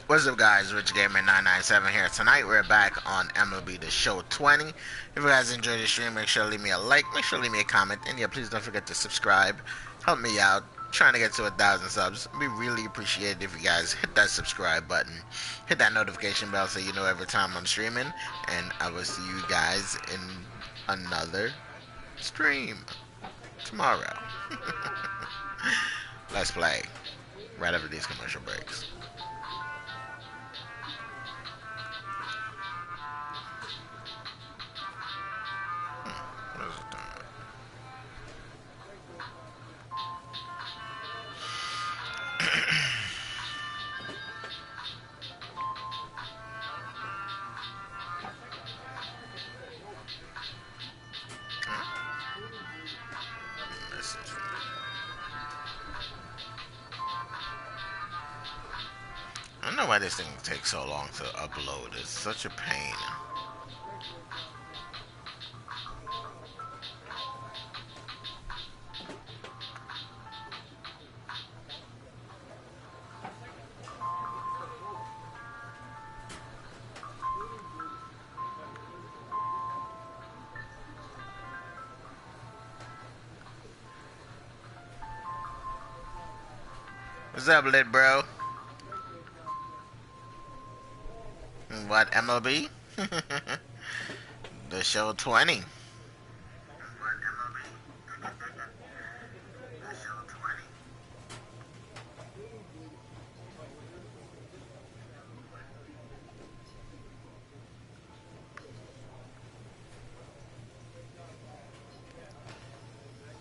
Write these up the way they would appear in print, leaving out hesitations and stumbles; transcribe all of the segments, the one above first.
What's up, guys? Rich Gamer 997 here. Tonight we're back on MLB The Show 20. If you guys enjoyed the stream, make sure to leave me a like, make sure to leave me a comment, and yeah, please don't forget to subscribe. Help me out. Trying to get to 1,000 subs. It'd be really appreciated if you guys hit that subscribe button, hit that notification bell so you know every time I'm streaming, and I will see you guys in another stream tomorrow. Let's play right after these commercial breaks. I don't know why this thing takes so long to upload. It's such a pain. What's up, lit bro? What, MLB? The Show 20.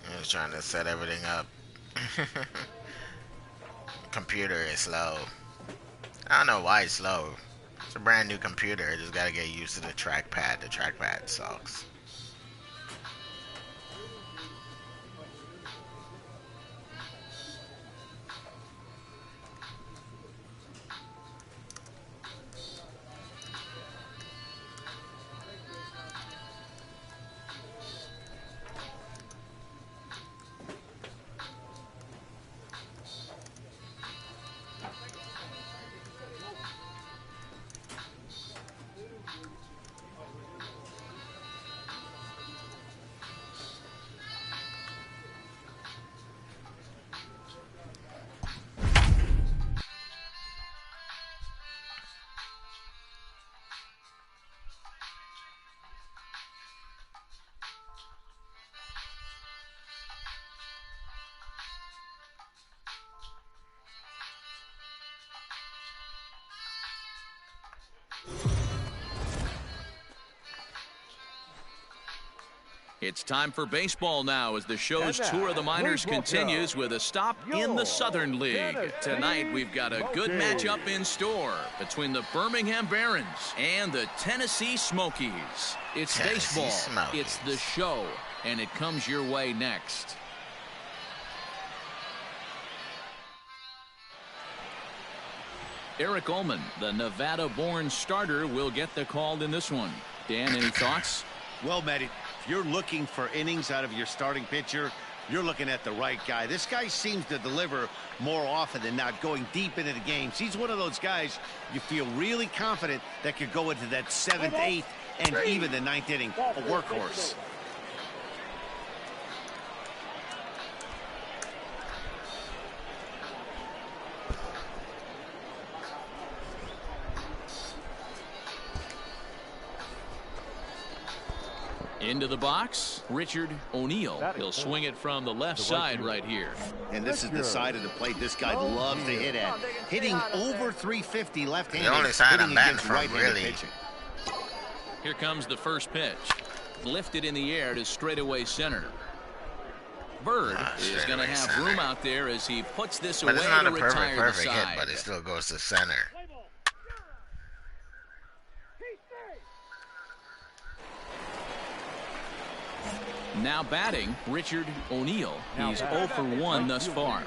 I was trying to set everything up. Computer is slow. I don't know why it's slow. It's a brand new computer. I just gotta get used to the trackpad. The trackpad sucks. It's time for baseball now as the show's tour of the minors continues with a stop in the Southern League. Tonight we've got a good matchup in store between the Birmingham Barons and the Tennessee Smokies. It's baseball, it's the show, and it comes your way next. Eric Ullman, the Nevada-born starter, will get the call in this one. Dan, any thoughts? Well, Matt, if you're looking for innings out of your starting pitcher, you're looking at the right guy. This guy seems to deliver more often than not, going deep into the games. He's one of those guys you feel really confident that could go into that 7th, 8th, and even the 9th inning. A workhorse. Into the box, Richard O'Neill. He'll swing it from the left side right here. And this is the side of the plate this guy loves to hit at. Hitting over 350 left-handed. The only side I'm batting from, really. Here comes the first pitch. Lifted in the air to straightaway center. Bird is going to have room out there as he puts this away to retire the side. But it's not a perfect hit, but it still goes to center. Now batting, Richard O'Neill. He's 0 for 1 thus far.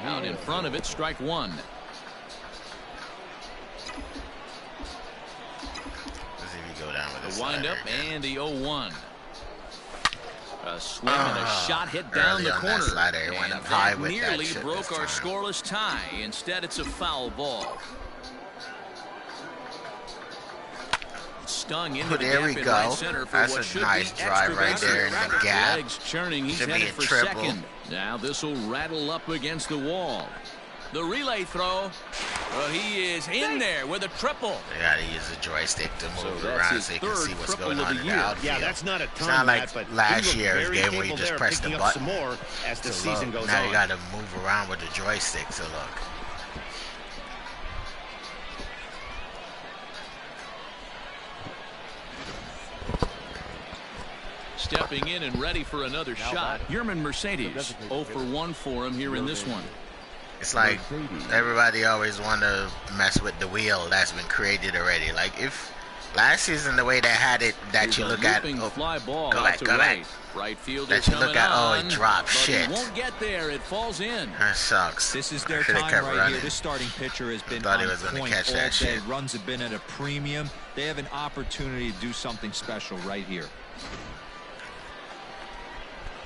Out in front of it, strike one. Let's see if you go down with The windup and the 0-1. A swing and a shot hit down the corner. Slider, it went up high with nearly that shit broke our scoreless tie. Instead, it's a foul ball. Stung into the there we gap in go. right center for That's what a should nice be drive right extra there in the gap. Legs churning. He's Should be headed a for triple. second. Now this will rattle up against the wall. The relay throw. Well, he is in there with a triple. They gotta use the joystick to move So around so you can see what's going on in the outfield. Yeah, that's not a ton. It's not like but last year's game where you just press the button. some more as the season goes now on. you gotta move around with the joystick to look. Stepping in and ready for another shot. Yerman Mercedes 0 for 1 for him here in this one. It's like everybody always want to mess with the wheel that's been created already. Like if last season the way they had it that you look at, fly ball go out back. Right fielder That you look at, oh, it dropped. Shit. He won't get there. It falls in. That sucks. This is their time right here. This starting pitcher has been on point all day. Runs have been at a premium. They have an opportunity to do something special right here.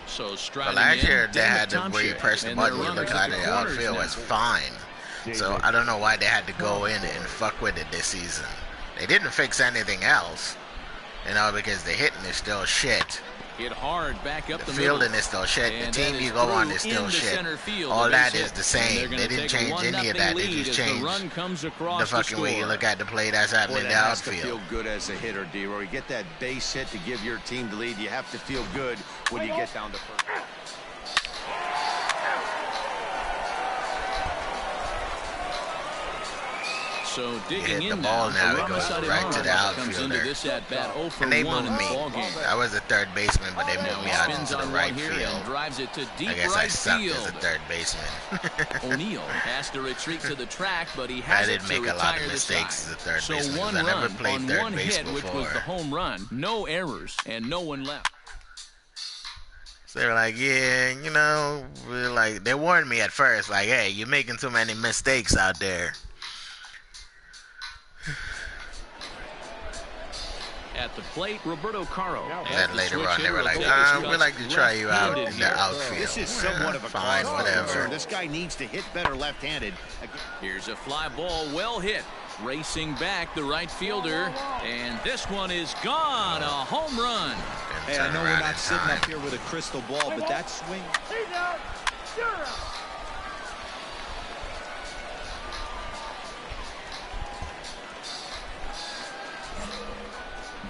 So but last year they had to where you press the button, you look at the outfield was fine. So I don't know why they had to go in and fuck with it this season. They didn't fix anything else, you know, because the hitting is still shit. Hit hard back up the fielding is still shit. The team you go on is still shit. All that is the same. They didn't change any of that. They just changed the fucking way you look at the play that's happening in the outfield. Feel good as a hitter, D-Roy. You get that base hit to give your team the lead. You have to feel good when you get down to first. So digging in the ball now, it goes right to the outfielder. And they moved me. I was a third baseman, but they moved me out into the right field. Drives it to deep I guess right I sucked field. as a third baseman. O'Neill has to retreat to the track, but he has I did make a lot of mistakes as a third baseman. So one I never run played on third one base hit, before. which was the home run. No errors and no one left. So they were like, yeah, you know, like they warned me at first, like, hey, you're making too many mistakes out there. At the plate, Roberto Caro. And then later on, they were like, we'd like to try you out in the outfield. This is somewhat of a fine, whatever. This guy needs to hit better left-handed. Here's a fly ball, well hit. Racing back the right fielder, and this one is gone. A home run. Hey, I know we're not sitting up here with a crystal ball, but that swing.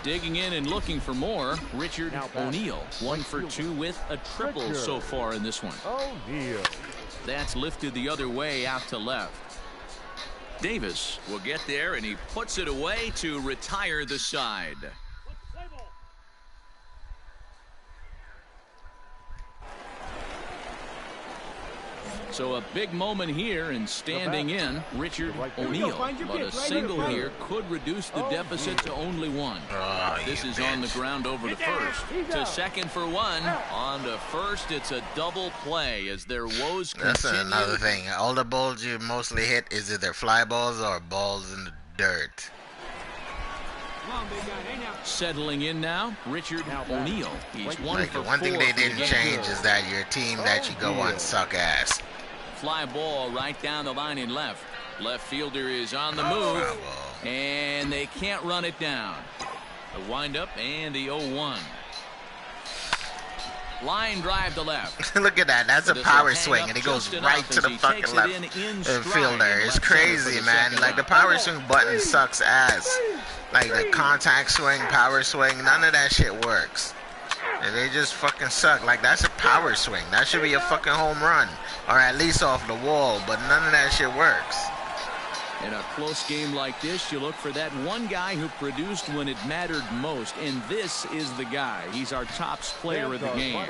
Digging in and looking for more, Richard O'Neill. 1 for 2 with a triple so far in this one. O'Neill. That's lifted the other way out to left. Davis will get there, and he puts it away to retire the side. So a big moment here, and standing in, Richard O'Neill. But a single here could reduce the deficit to only 1. This is on the ground over to first. To second for 1. On to first, it's a double play as their woes continue. That's another thing. All the balls you mostly hit is either fly balls or balls in the dirt. Settling in now, Richard O'Neill. He's 1 for 4. One thing they didn't change is that your team that you go on suck ass. Fly ball right down the line in left. Left fielder is on the move, and they can't run it down. The windup and the 0-1. Line drive to left. Look at that. That's a power swing, and it goes right to the fucking left fielder. It's crazy, man. Like, the power swing button sucks ass. Like, the contact swing, power swing, none of that shit works. And they just fucking suck. Like, that's a power swing. That should be a fucking home run. Or at least off the wall, but none of that shit works. In a close game like this, you look for that one guy who produced when it mattered most, and this is the guy. He's our top player of the game.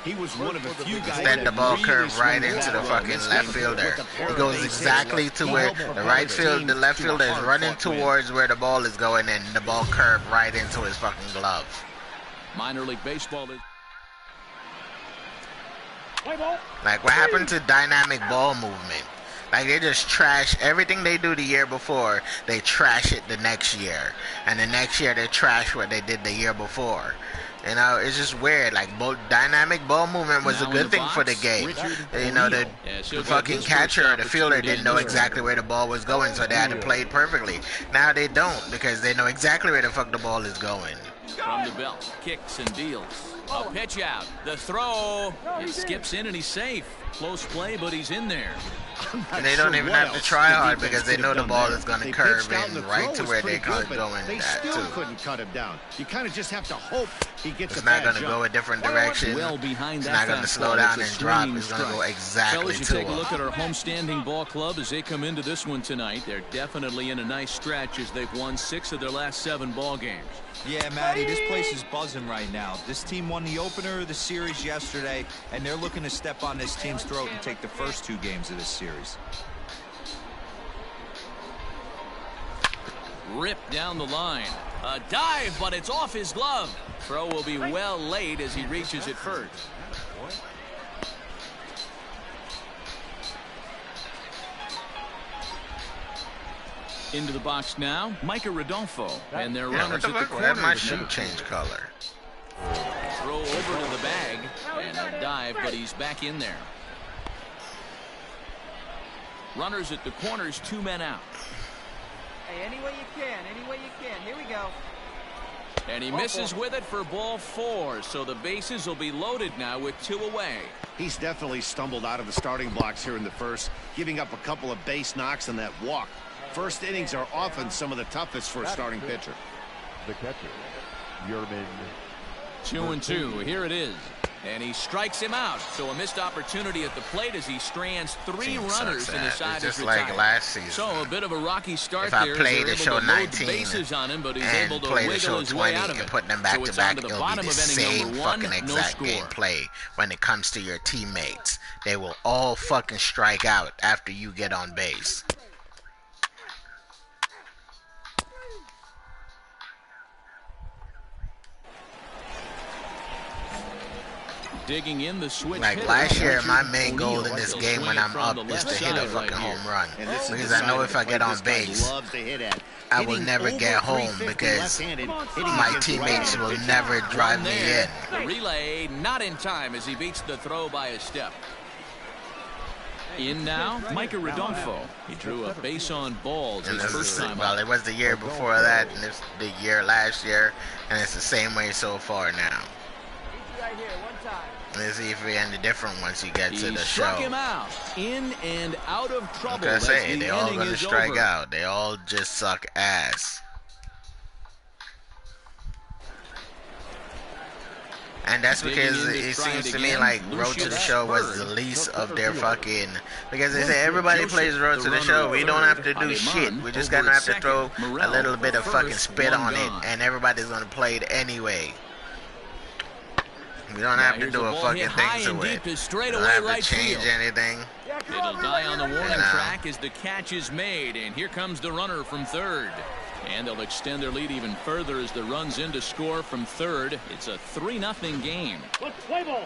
He was one of a few guys. Then the ball curve right into the fucking left fielder. He goes exactly to where the left fielder is running towards where the ball is going, and the ball curved right into his fucking glove. Minor League Baseball is... Like, what happened to dynamic ball movement? Like, they just trash everything they do the year before. They trash it the next year. And the next year, they trash what they did the year before. You know, it's just weird. Like, dynamic ball movement was a good thing for the game. You know, the fucking catcher or the fielder didn't know exactly where the ball was going, so they had to play it perfectly. Now they don't, because they know exactly where the fuck the ball is going. From the belt, kicks and deals. A pitch out. The throw. It skips in and he's safe. Close play, but he's in there. And they don't even have to try hard because they know the ball is going to curve in right to where they're going they at, still too. couldn't cut him down. You kind of just have to hope he gets It's not going to go a different direction. Well behind it's that not going to slow down and drop. It's going to go exactly Fellas, you to take a him. look at our homestanding ball club as they come into this one tonight. They're definitely in a nice stretch as they've won 6 of their last 7 ball games. Yeah, Matty, this place is buzzing right now. This team won the opener of the series yesterday, and they're looking to step on this team's throat and take the first 2 games of this series. Ripped down the line. A dive, but it's off his glove. Throw will be well late as he reaches it first. Into the box now, Micah Rodolfo, and their runners at the corner. Let my shoe change color. Throw over to the bag, and a dive, but he's back in there. Runners at the corners, 2 men out. Hey, any way you can, any way you can. Here we go. And he misses with it for ball 4, so the bases will be loaded now with 2 away. He's definitely stumbled out of the starting blocks here in the first, giving up a couple of base knocks and that walk. First innings are often some of the toughest for a starting pitcher. The catcher, Yermin. 2-2. Here it is. And he strikes him out. So a missed opportunity at the plate as he strands 3 runners and decides just to like retire. last season. So a bit of a rocky start if I there. played the show 19 bases on him, but he's and able to play the wiggle show his way 20 out of and it. put them back So to it's on back, to the it'll bottom be the of inning same number 1, fucking no exact score. gameplay when it comes to your teammates. They will all fucking strike out after you get on base. Digging in the switch. Like last year, my main goal in this game when I'm up is to hit a fucking home run. Because I know if I get on base, I will never get home because my teammates will never drive me in. The relay not in time as he beats the throw by a step. In now, Micah Rodolfo. He drew a base on balls his first time well, out. it was the year before that, and it's the year last year, and it's the same way so far now. Right here, one time. Let's see if we end different once you get to the show. Struck him out, in and out of trouble. Like I say, as the they all inning gonna is strike over. out. They all just suck ass. And that's because it seems to me like Road to the Show was the least of their fucking... Because they say everybody plays Road to the Show. We don't have to do shit. We just gonna have to throw a little bit of fucking spit on it, and everybody's gonna play it anyway. We don't have to do a fucking thing to it. We don't have to change anything. It'll die on the warning track as the catch is made, and here comes the runner from third. And they'll extend their lead even further as the runs in to score from third. It's a 3-0 game. Play ball.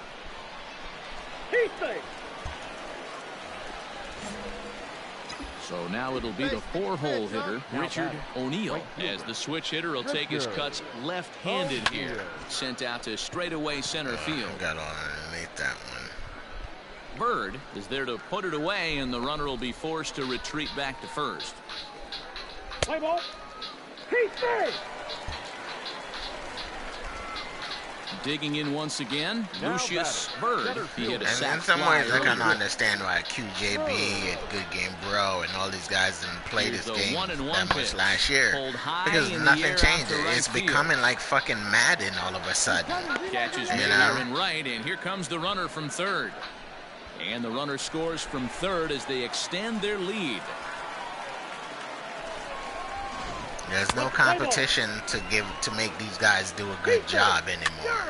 So now it'll be the 4-hole hitter, Richard O'Neill, as the switch hitter will take his cuts left-handed here. Sent out to straightaway center field. Got on underneath that one. Bird is there to put it away, and the runner will be forced to retreat back to first. Play ball. Digging in once again, Lucius Bird. He hit a And sac in some fly ways, I can earlier. understand why QJB and Good Game Bro and all these guys didn't play Here's this the game 1-1 that much pitch. last year. Pulled high Because in the nothing air changes. out to right It's field. becoming like fucking Madden all of a sudden. Catches You mid know? and right, and here comes the runner from third. And the runner scores from third as they extend their lead. There's no competition to make these guys do a good job anymore.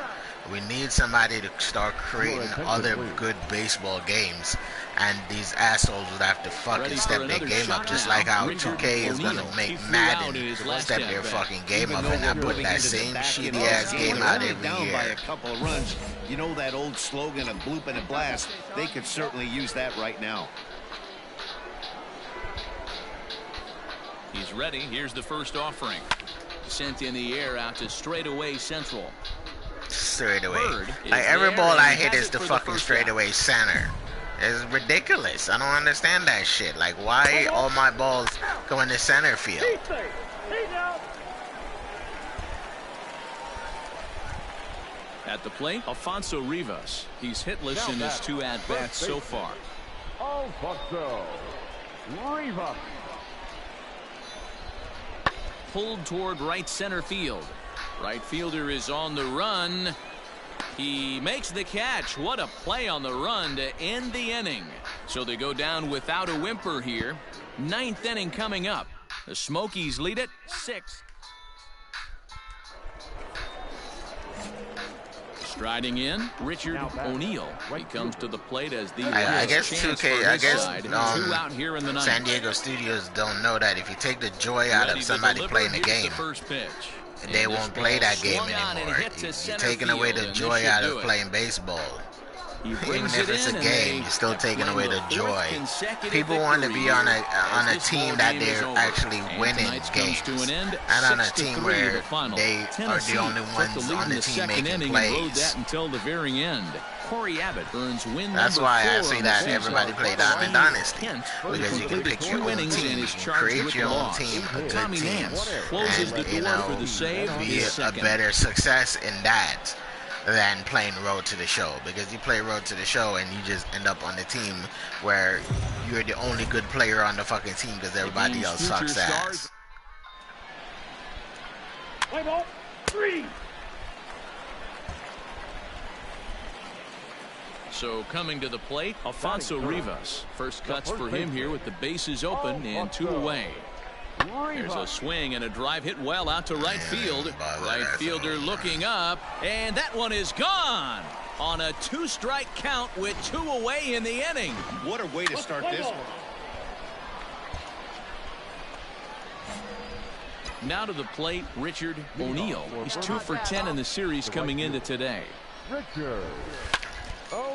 We need somebody to start creating other good baseball games, and these assholes would have to fucking step their game up, just like how 2K is gonna make Madden step their fucking game up and not put that same shitty ass game out every down by a year. couple of runs. You know that old slogan of bloop and a blast? They could certainly use that right now. He's ready. Here's the first offering. Sent in the air out to straightaway central. straightaway. Bird Like is every there, ball and I he hit has is it the for the fucking first straightaway center. It's ridiculous. I don't understand that shit. Like, why all my balls go in the center field? He's safe. He's out. At the plate, Alfonso Rivas. He's hitless in his 2 at-bats so far. Alfonso Rivas. Pulled toward right center field. Right fielder is on the run. He makes the catch. What a play on the run to end the inning. So they go down without a whimper here. 9th inning coming up. The Smokies lead it 6. Striding in, Richard O'Neill. He comes to the plate as the I guess chance 2K, for I his guess side. 2 out here in the ninth. San Diego Studios don't know that if you take the joy out Ready of to somebody deliver. playing the Here's game, the first pitch. they And this won't play ball that game swung on and anymore. hit to You're center taking away field, the and this joy should out do of it. playing baseball. He Even brings if it it's in, a and game, they you're still taking claim away the fourth joy. consecutive People want to victory be on a as this team ball that game is they're over. actually And winning tonight's games, comes to an end, not on a 6-3 team the where final. they are Tennessee the only took ones the lead on in the the team second making inning and rode plays. that until the very end. Corey Abbott earns win That's number why I 4 say on that the season. everybody play Diamond Dynasty, because you can pick your 2 own innings team, and you is can charged create with your the own loss. team, a good Tommy team, Nance closes the and door for the save. be His a second. better success in that than playing Road to the Show, because you play Road to the Show and you just end up on the team where you're the only good player on the fucking team because everybody game's else future sucks stars. ass. Play ball. 3. So coming to the plate, Alfonso Rivas. First cuts for him here with the bases open and 2 away. There's a swing and a drive hit well out to right field. Right fielder looking up, and that one is gone on a 2-strike count with 2 away in the inning. What a way to start this one. Now to the plate, Richard O'Neill. He's 2 for 10 in the series coming into today. Richard.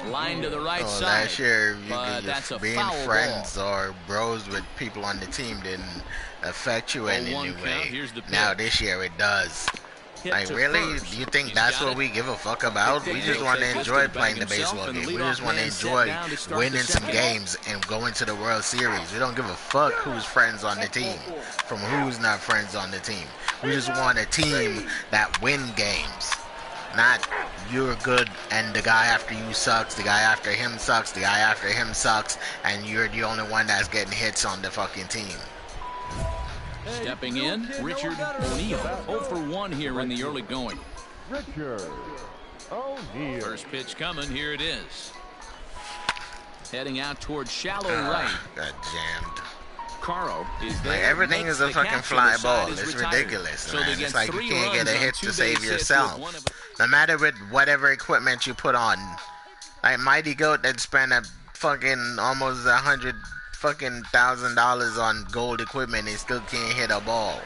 Line to the right Oh, side. last year, But that's a being foul friends ball. or bros with people on the team didn't affect you in 0-1 any count. way. Here's the Now pitch. this year it does. Hit Like, to really? first. Do you think He's that's got what it. we give a fuck about? We just want to enjoy playing the baseball game. We just want to enjoy winning some games and going to the World Series. We don't give a fuck who's friends on the team from who's not friends on the team. We just want a team that win games. Not you're good and the guy after you sucks, the guy after him sucks, the guy after him sucks, and you're the only one that's getting hits on the fucking team. Stepping in, Richard O'Neill. 0 for 1 here in the early going. Richard O'Neill. First pitch coming. Here it is. Heading out towards shallow right. Got jammed. Caro is there. Like, everything Makes is a the fucking catch, fly and the side ball. is It's retired. ridiculous, So man. they It's get like you 3 can't get a runs hit on to 2 save base hits yourself. with one of- No matter with whatever equipment you put on. Like Mighty Goat that spent a fucking almost $100,000 on gold equipment and still can't hit a ball.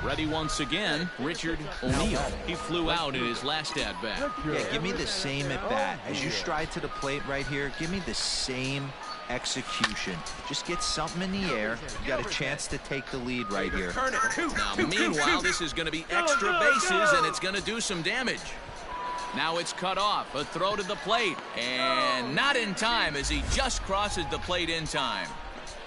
Ready once again, Richard O'Neill. He flew out in his last at-bat. Yeah, give me the same at bat. As you stride to the plate right here, give me the same execution. Just get something in the air. You got a chance to take the lead right here. Now, meanwhile, this is going to be extra bases, and it's going to do some damage. Now it's cut off. A throw to the plate. And not in time as he just crosses the plate in time.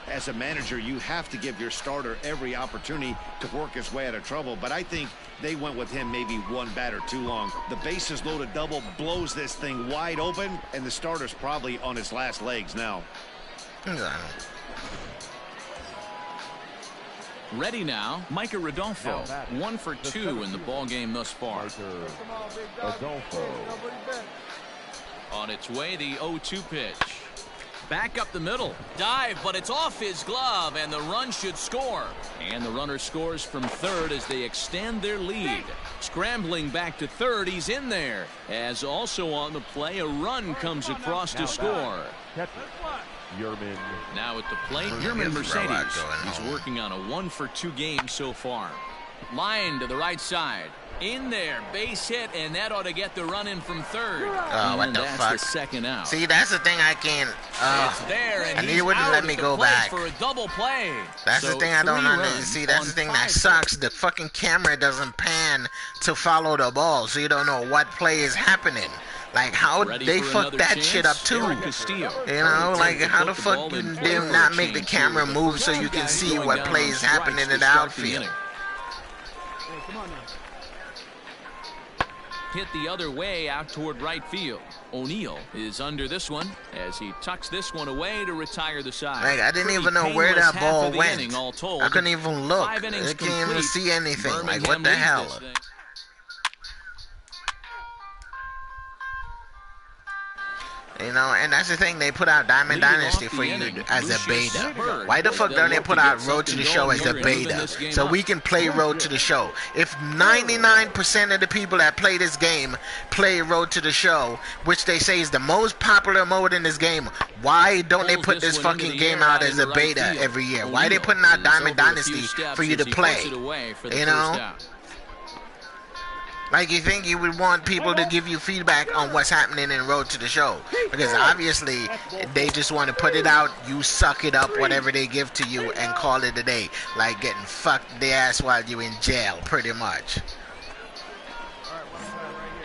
As a manager, you have to give your starter every opportunity to work his way out of trouble, but I think they went with him maybe one batter too long. The bases loaded double blows this thing wide open, and the starter's probably on his last legs now. Ready now, Micah Rodolfo. 1 for 2 in the ball game thus far. Adolfo. On its way, the 0-2 pitch. Back up the middle. Dive, but it's off his glove, and the run should score. And the runner scores from third as they extend their lead. Scrambling back to third, he's in there. As also on the play, a run comes across to score. Catcher. Yerman. Now at the plate, Yerman Mercedes. He's working on a 1 for 2 game so far. Line to the right side. In there, base hit, and that ought to get the run in from third. Oh, what the that's fuck? The second out. See, that's the thing I can't. It's there, and he wouldn't let me go back. For a double play. That's the thing I don't understand. See, that's the thing that sucks. The fucking camera doesn't pan to follow the ball, so you don't know what play is happening. Like, how they fuck that shit up too? You know, like, how the fuck you did not make the camera move so you can see what play is happening in the outfield? Hit the other way out toward right field. O'Neill is under this one as he tucks this one away to retire the side. Like, I didn't even know where that ball went. I couldn't even look. I can't even see anything. Like, what the hell? You know, and that's the thing, they put out Diamond Dynasty for you as a beta. Why the fuck don't they put out Road to the Show as a beta? So we can play Road to the Show. If 99% of the people that play this game play Road to the Show, which they say is the most popular mode in this game, why don't they put this fucking game out as a beta every year? Why are they putting out Diamond Dynasty for you to play? You know? Like, you think you would want people to give you feedback on what's happening in Road to the Show. Because obviously, they just want to put it out, you suck it up, whatever they give to you, and call it a day. Like getting fucked the ass while you're in jail, pretty much.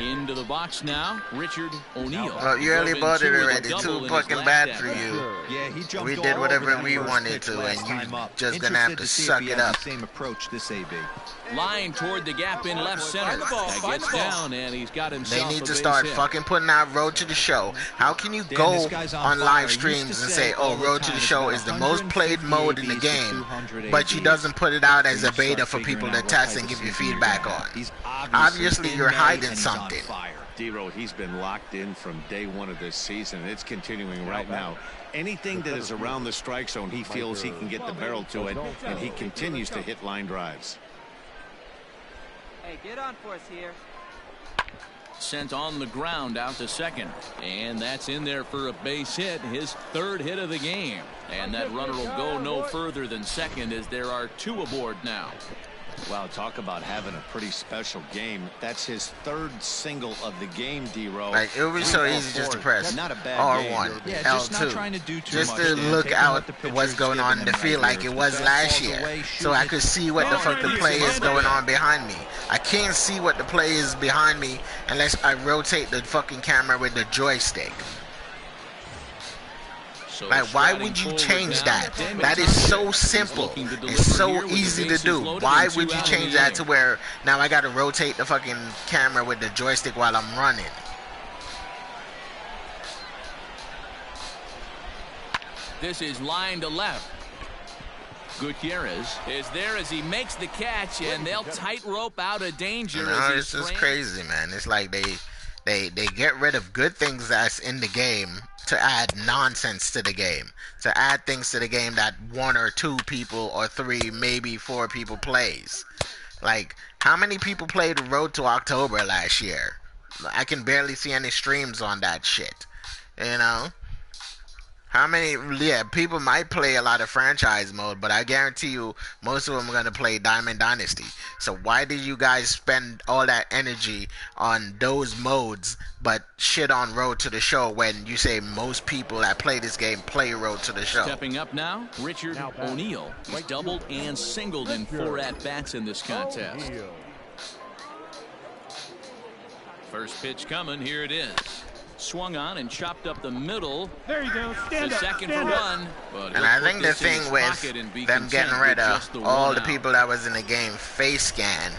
Into the box now, Richard O'Neill. Well, you early bought it already. Too fucking bad for you. Yeah, he jumped we did whatever we first wanted pitch to, and you just gonna have to see suck if he it has up. the same approach this AB. Line toward the gap in left center. That gets down, and he's got himself. They need to start fucking putting out Road to the Show. How can you go on live streams and say, oh, Road to the Show is the most played mode in the game, but she doesn't put it out as a beta for people to test and give you feedback on? Obviously, you're hiding something. D-Roll, he's been locked in from day one of this season, and it's continuing right now. Anything that is around the strike zone, he feels he can get the barrel to it, and he continues to hit line drives. Hey, get on for us here. Sent on the ground out to second, and that's in there for a base hit, his third hit of the game. And that runner will go no further than second as there are two aboard now. Wow, talk about having a pretty special game. That's his third single of the game, D-Row. Like, it would be so easy just to press R1, yeah, L2, just to look out what's going on in the field like it was last year, so I could see what the fuck the play is going on behind me. I can't see what the play is behind me unless I rotate the fucking camera with the joystick. Like, why would you change that? That is so simple. It's so easy to do. Why would you change that to where now I gotta rotate the fucking camera with the joystick while I'm running? This is line to left. Gutierrez is there as he makes the catch, and they'll tightrope out of danger. You know, it's just crazy, man. It's like they get rid of good things that's in the game to add nonsense to the game, to add things to the game that one or two people or three, maybe four people plays. Like, how many people played Road to October last year? I can barely see any streams on that shit, you know? How many, yeah, people might play a lot of franchise mode, but I guarantee you most of them are going to play Diamond Dynasty. So why did you guys spend all that energy on those modes but shit on Road to the Show when you say most people that play this game play Road to the Show? Stepping up now, Richard O'Neill. He's doubled and singled in 4 at-bats in this contest. First pitch coming, here it is. Swung on and chopped up the middle. There you go. Stand up. Second Stand for up. one. But and I think the thing with them getting rid of all the people that was in the game face scan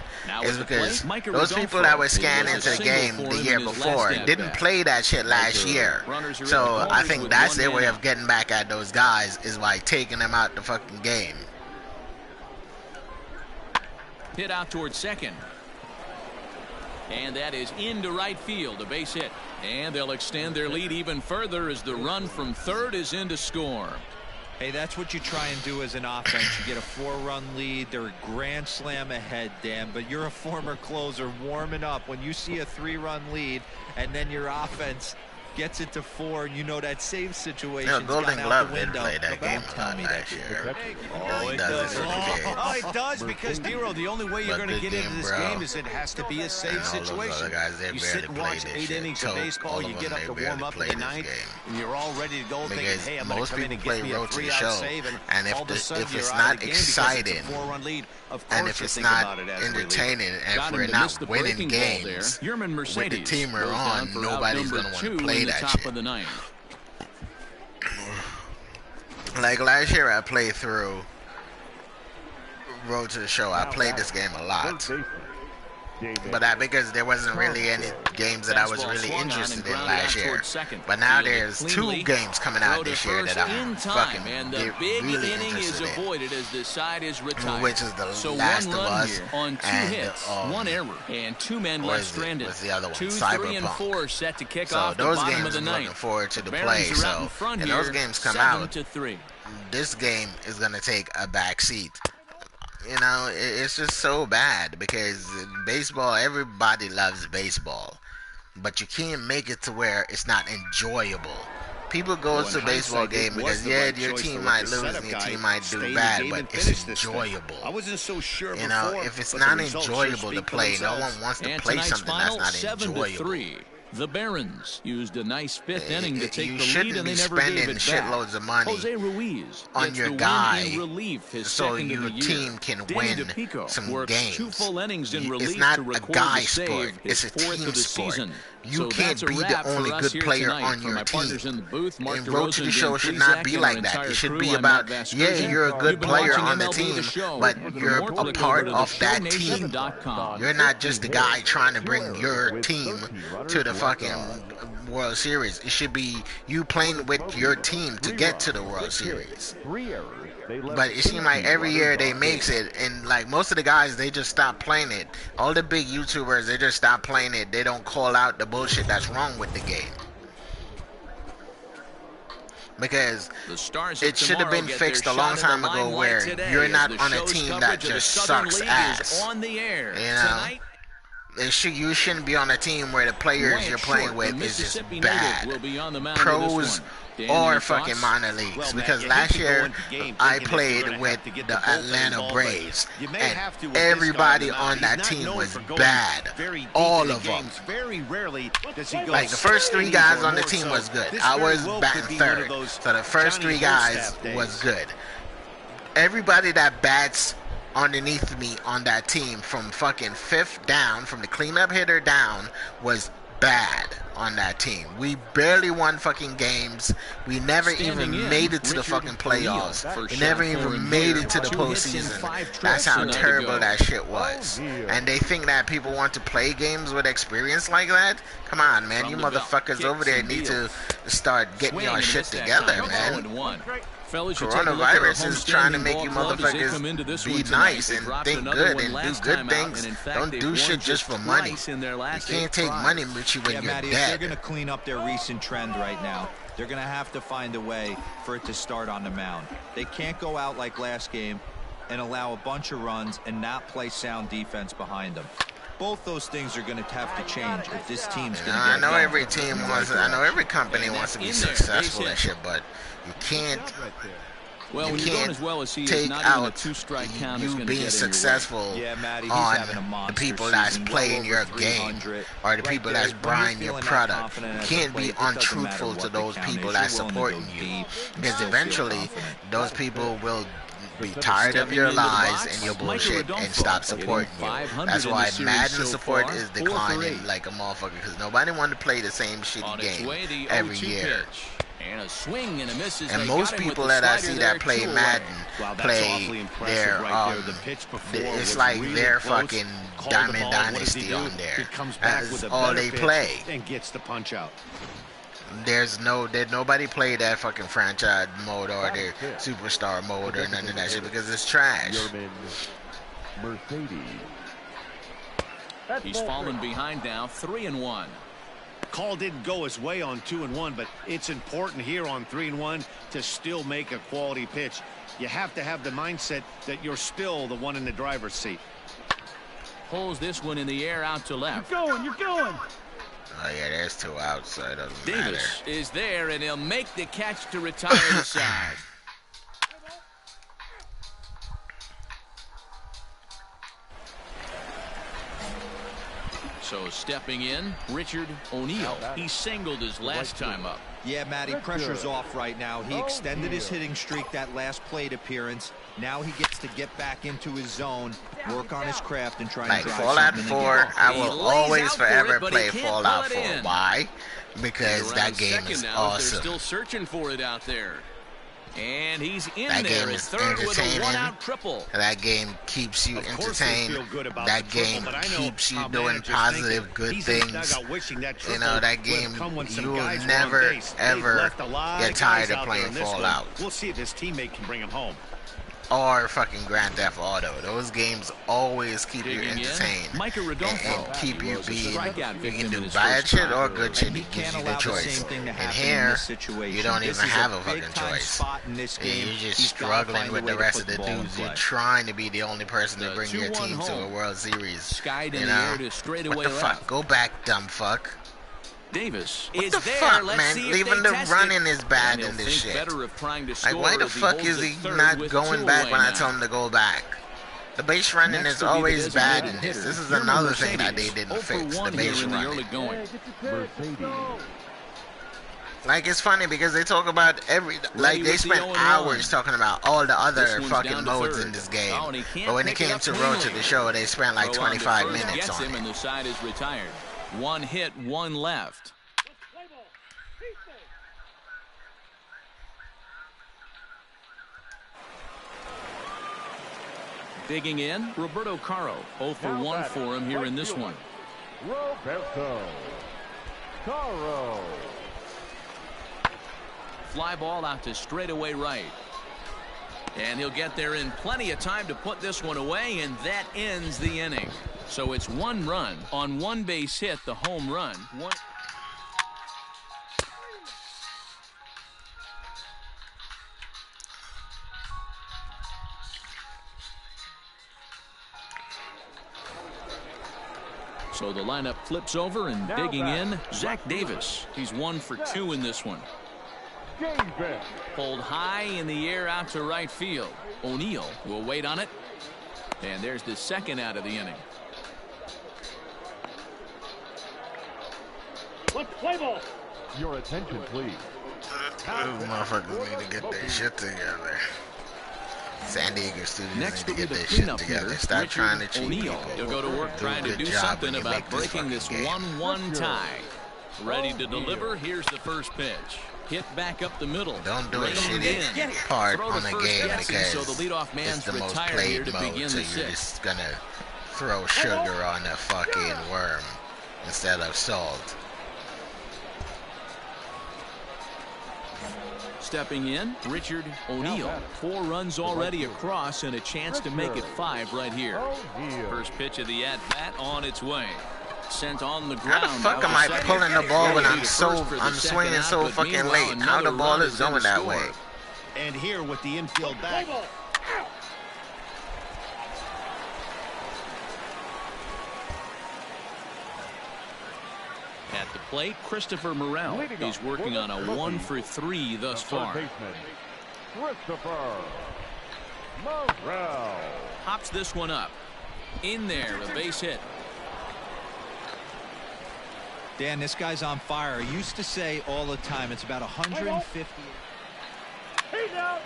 is because those people that were scanned into the game the year before didn't play that shit last year. So I think that's their way of getting back at those guys, is by taking them out the fucking game. Hit out towards second. And that is into right field, a base hit. And they'll extend their lead even further as the run from third is in to score. Hey, that's what you try and do as an offense. You get a 4-run lead. They're a grand slam ahead, Dan, but you're a former closer warming up when you see a 3-run lead and then your offense gets it to 4, and you know that save situation. You know, Golden Glove didn't window. play that game a Tell lot me last that. year. Oh, He does it for the kids. Oh, it does, because, Dero, the only way you're But going to good get into game, this bro. game is it has to be a safe And all those situation. other guys, they You barely sit and played watch this 8 shit. innings Choke, of baseball, all you of get them, up to they warm barely up in played the this ninth, game. and you're all ready to go thinking, Because hey, I'm going to most come in people and play get me a road to the 3-out show, save, and all of a if sudden it's you're out not of the game because it's a exciting, 4-run lead. Of and course if you it's think about not it as relief. entertaining, and Got if him we're to not miss the winning breaking ball there. games Yerman with the Mercedes team we're goes down on, for out nobody's number going to want 2 to play in the that top shit. of the ninth. Like last year, I played through Road to the Show. I played this game a lot. But because there wasn't really any games that I was really interested in last year. But now there's 2 games coming out this year that I'm fucking and the big really inning is interested in. avoided as the side is retired. Which is The so Last one of run Us here on 2 and, hits, 1 error, and 2 men what left is it? stranded. What's the other one? 2, 3, and Cyberpunk. 4 set to kick So off the those bottom games of the I'm ninth. looking forward to The play. Barons are out So in front and here, those games come 7-3. this game is gonna take a back seat. You know, it's just so bad because baseball, everybody loves baseball, but you can't make it to where it's not enjoyable. People go to a baseball game because, yeah, your team might lose and your team might do bad, but it's enjoyable. I wasn't so sure You know, before, if it's but the not results enjoyable sure to speak for play, no themselves. one wants to And play tonight's something that's final, not enjoyable. 7-3. The Barons used a nice 5th inning to take You the shouldn't lead, and be they never gave spending it shitloads back. of money Jose Ruiz on gets your the win guy in relief, his so second of your the year. team can Danny win DePico some works games. 2 full innings in relief It's not to a record guy the save, sport. his It's a 4th team of the sport. season. You So can't that's a be the wrap only for us good here player tonight. on For your my partners team. in the booth, Mark And Road to DeRosa the Show and should Dan not Plesac be and like our that. entire It should crew. be I'm about, Matt yeah, Vasgersian. you're a You've good been player watching on the MLB team, The Show. but For you're more, a click part over to of that team. theshownation.com. You're not just the guy trying to bring your team to the fucking World Series. It should be you playing with your team to get to the World Series. But it seems like every year they makes it, and like most of the guys, they just stop playing it. All the big YouTubers, they just stop playing it. They don't call out the bullshit that's wrong with the game. Because The Stars it should have been fixed a long time ago where you're not on a team that just sucks ass. On the air. You know? Tonight, You shouldn't be on a team where the players you're playing with is just bad. Pros or fucking minor leagues. Because last year I played with the Atlanta Braves, and everybody on that team was bad. All of them. Like the first 3 guys on the team was good. I was batting third, so the first 3 guys was good. Everybody that bats underneath me on that team from fucking 5th down, from the cleanup hitter down, was bad on that team. We barely won fucking games. We never even made it to the fucking playoffs. We never even made it to the postseason. That's how terrible that shit was. And they think that people want to play games with experience like that? Come on, man. You motherfuckers over there need to start getting your shit together, man. Coronavirus is trying to make you motherfuckers be nice and think good and do good things. Don't do shit just for money. You can't take money with you when you're Matty, if dead. they're going to clean up their recent trend right now, they're going to have to find a way for it to start on the mound. They can't go out like last game and allow a bunch of runs and not play sound defense behind them. Both those things are going to have to change if this team's going to I know every team wants, I know every company wants to be successful and shit, but you can't. Well, when you're going as well as he is, take not even a out 2-strike count is you going to being get successful Matty, on having a the monster people that's season, playing well your over game 300. or the people Right that's there, when buying you're your feeling that product. confident You as a can't player, be it doesn't untruthful matter to what the those count people is. that's You're willing to supporting go you, deep and because still feel eventually confident. those people will be tired of your lies and your bullshit and stop supporting you. That's why Madden support is declining like a motherfucker, because nobody wants to play the same shitty game every year. And a swing and a miss. And most people that I see that play Madden play their it's like their fucking Diamond Dynasty on there. That's all they play. And gets the punch out. There's nobody play that fucking franchise mode or their superstar mode or none of that shit because it's trash. He's fallen behind now, 3-1. Call didn't go his way on 2-1, but it's important here on 3-1 to still make a quality pitch. You have to have the mindset that you're still the one in the driver's seat. Pulls this one in the air out to left. You're going. Oh yeah, there's 2 outs, so it doesn't Davis matter. is there, and he'll make the catch to retire the side. So stepping in, Richard O'Neill. He singled his last time up. Yeah, Matty, pressure's off right now. He extended his hitting streak that last plate appearance. Now he gets to get back into his zone, work on his craft, and try Like and drive Fallout something 4, in. I He will lays always out for forever it, but he play can't Fallout pull it 4. in. Why? Because Around that game second is now, awesome. They're still searching for it out there. And he's in That there game at is third with a entertaining. one-out triple. That game keeps you Of course they entertained. feel good about That the triple, game but I know keeps you how doing managers positive, think. good He's in the things. dugout wishing that You know, triple that would game, have come when some you will guys were on never, base. They've ever left a lot get of tired guys of out playing there in this one. Fallout. We'll see if his teammate can bring him home. Or fucking Grand Theft Auto. Those games always keep you Digging in, entertained. Micah Rodolfo. And keep you was a being, strikeout you victim can in do his bad first shit time. or good shit. And It he gives can't you the allow the choice. same thing to And happen in here, this situation. you don't This even is have a a fucking big-time choice. spot in this game. You're just He's gotta struggling find a with way the to rest put of the the ball in dudes. You're play. trying to be the only person to The bring your 2-1 team to a home. World Series. Skied in You the know? air to straightaway What the left. fuck? Go back, dumb fuck. Davis What is the there. fuck, Let's man? see if Even they the test running it. is bad And he'll in this think shit. better of trying to Like, score why the as he fuck holds is it he third not with going two back away when I now. tell him to go back? The base running Next is will be the always bad designated in this. hitter, This is German another thing that they Mercedes. didn't 0 for fix, the 1 base here in the early running. going. Mercedes. Like, it's funny because they talk about like, they with the spent 0-1. hours talking about all the This other one's fucking down to modes third. in this game. Oh, and he can't But when it pick it came up to Road to cleanly. the Show, they spent like Throw on to 25 first, minutes gets on him, it. and the side is retired. 1 hit, 1 left. Digging in, Roberto Caro. 0 for 1 for him here in this one. Roberto Caro. Fly ball out to straightaway right. And he'll get there in plenty of time to put this one away, and that ends the inning. So it's 1 run on 1 base hit, the home run. So the lineup flips over, and Now digging back, in, Zach Davis. He's 1 for 2 in this one. Davis. Pulled high in the air out to right field. O'Neill will wait on it. And there's the second out of the inning. Let's play ball. Your attention, please. Those motherfuckers need to get their shit together. San Diego Studios Next need will to be get the their shit cleanup together. hitter, Stop Richard trying to cheat O'Neill. people. He'll go to work trying a to good do job something when you about make this breaking this fucking game. 1-1 tie. Ready to deliver. Here's the first pitch. Hit back up the middle. Don't do a Reined shitty in. part Throw to on the first game guessing, because so the leadoff it's man's the most retired here played to begin mode, so the you're 6th. just gonna throw sugar on a fucking worm instead of salt. Stepping in, Richard O'Neill. 4 runs already across and a chance to make it 5 right here. O'Neill. First pitch of the at-bat on its way. Sent on the How ground. the fuck Out am to I second. pulling the ball when Ready I'm to so first for the I'm second swinging out, so but fucking meanwhile, late? How the another ball run is in going to that score. way? And here with the infield back. Play ball. Out. At the plate, Christopher Morel. Leading He's off working for on a the 1 for 3 thus Third far. baseman, Christopher Morel. Hops this one up. In there, a base hit. Dan, this guy's on fire. I used to say all the time it's about 150. He's out.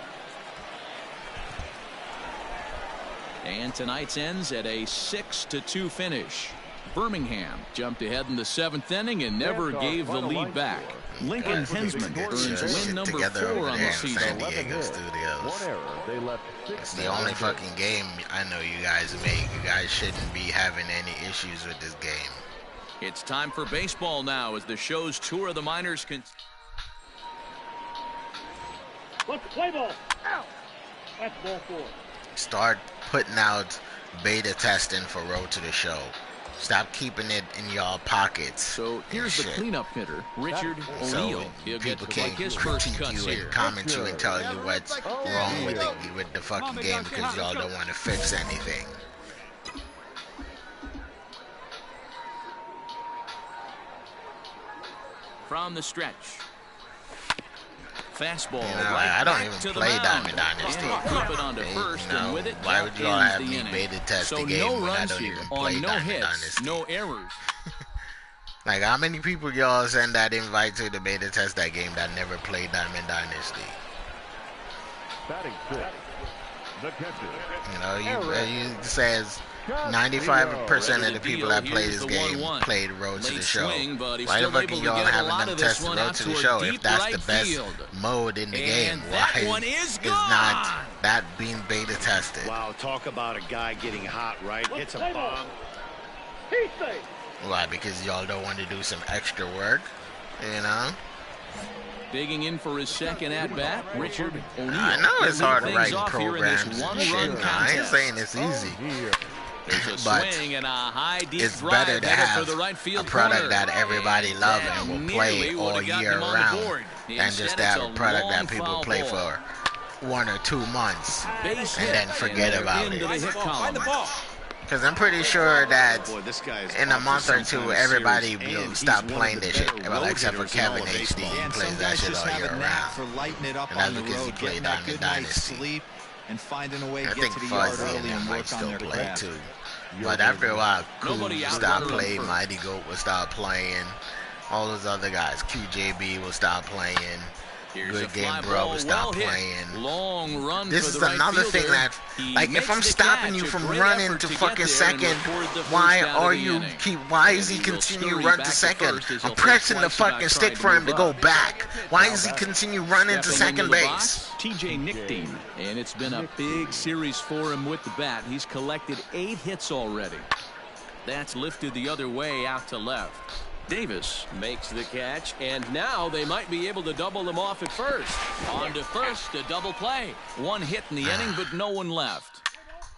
And tonight's ends at a 6-2 finish. Birmingham jumped ahead in the 7th inning and never gave the lead back. Lincoln Hensman earns win number 4 over on there the in season. San Diego Studios. One error. They left 6 It's the only fucking game I know you guys make. You guys shouldn't be having any issues with this game. It's time for baseball now as the show's tour of the minors Let's play ball. Out. That's ball 4. Start putting out beta testing for Road to the Show. Stop keeping it in y'all pockets. So here's the Shit. cleanup hitter, Richard So O'Neill. He'll get people to can like his first critique cuts you here. and comment you and tell you what's wrong with the fucking game because y'all don't want to fix anything. from the stretch. Fastball. You know, right I don't back even to play the mound. Diamond Dynasty. And he'll keep it on to Hey, first, you know, and with it, why that would you all ends have the me inning. beta test So the game no when I runs don't here even play on no Diamond hits, Dynasty? no errors. Like, how many people y'all send that invite to the beta test that game that never played Diamond Dynasty? Batting six, the catcher. You know, you says 95% of the people that play this game played Road to the Show. Why the fuck are y'all having them test the Road to the Show if that's the best mode in the game? Why is not that being beta tested? Wow, talk about a guy getting hot, right? Hits a bomb. He's safe. Why? Because y'all don't want to do some extra work, you know? Digging in for his second at-bat, Richard O'Neill. I know it's hard to write off here in this programs and one-run shit. I ain't contest. saying it's easy. There's a But swing and a high deep it's drive better to headed have for the right a field product corner. that everybody loves That and will play nearly all would've gotten year him on the round board. than Instead, just to have it's a product long that people foul play ball. for 1 or 2 months Base and hit, then forget they're about into it. the hit column. Because I'm pretty sure that Boy, this guy is in a off to month or some two, kind of everybody serious will ail. stop He's one playing of the this shit. better Well, road except for hitters in all Kevin of HD. baseball. He And plays some that guys shit just all have year a knack round. for lighting it up And that's on the because he road, played getting that Diamond good night's Dynasty. sleep, and finding a way I to get think to the yard Fuzzy and early them and might work on still their play craft. too. But after a while, Cool Nobody will out stop running playing, first. Mighty Goat will stop playing, all those other guys, QJB will stop playing, Here's Good a Game fly Bro ball, will stop well hit. playing. Long run This for is the right another thing fielder. that, He like, if makes I'm the stopping catch, you a from great running effort to get fucking there and second, record the first why out of are the you inning. why And is he he will continue scurry run back to to second? first as I'm he'll pressing think the twice about fucking stick trying to for him move to go up. back. Why does he continue running to Stepping second into the base? box, TJ Nickdean. And it's been a big series for him with the bat. He's collected 8 hits already. That's lifted the other way out to left. Davis makes the catch, and now they might be able to double them off at first. On to first, a double play. 1 hit in the inning, but no one left.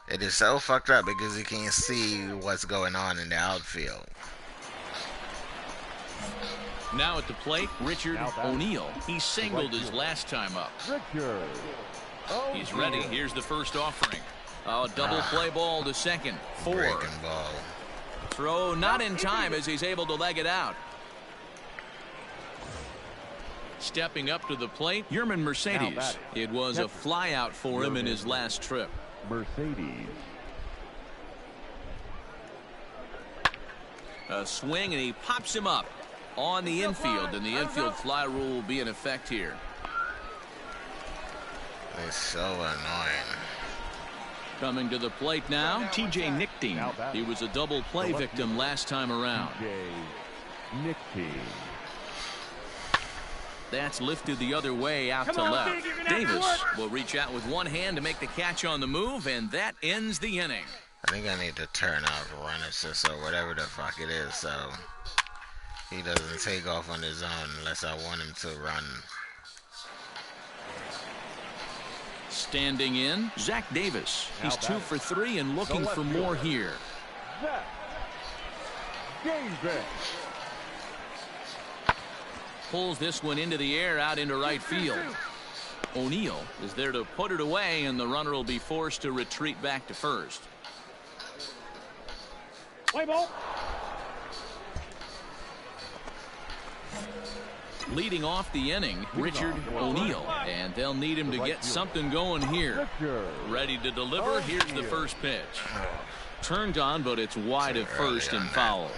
It is so fucked up because you can't see what's going on in the outfield. Now at the plate, Richard O'Neill. He singled his last time up. Richard. He's ready. Here's the first offering. A double play ball to second. 4. Breaking ball. Throw not in time as he's able to leg it out. Stepping up to the plate, Yerman Mercedes. It was a fly out for him in his last trip. Mercedes. A swing, and he pops him up on the infield, and the infield fly rule will be in effect here. It's so annoying. Coming to the plate now, TJ Nickdean. He was a double play victim last time around. Nickdean. That's lifted the other way out to left. Davis will reach out with one hand to make the catch on the move, and that ends the inning. I think I need to turn off run assist or whatever the fuck it is so he doesn't take off on his own unless I want him to run. Standing in, Zach Davis. He's 2 for 3 and looking for more here. Zach Davis. Pulls this one into the air out into right field. O'Neill is there to put it away, and the runner will be forced to retreat back to first. Play ball. Leading off the inning, Richard O'Neill, and they'll need him to get something going here. Ready to deliver. Here's the first pitch. Turned on, but it's wide at first and foul.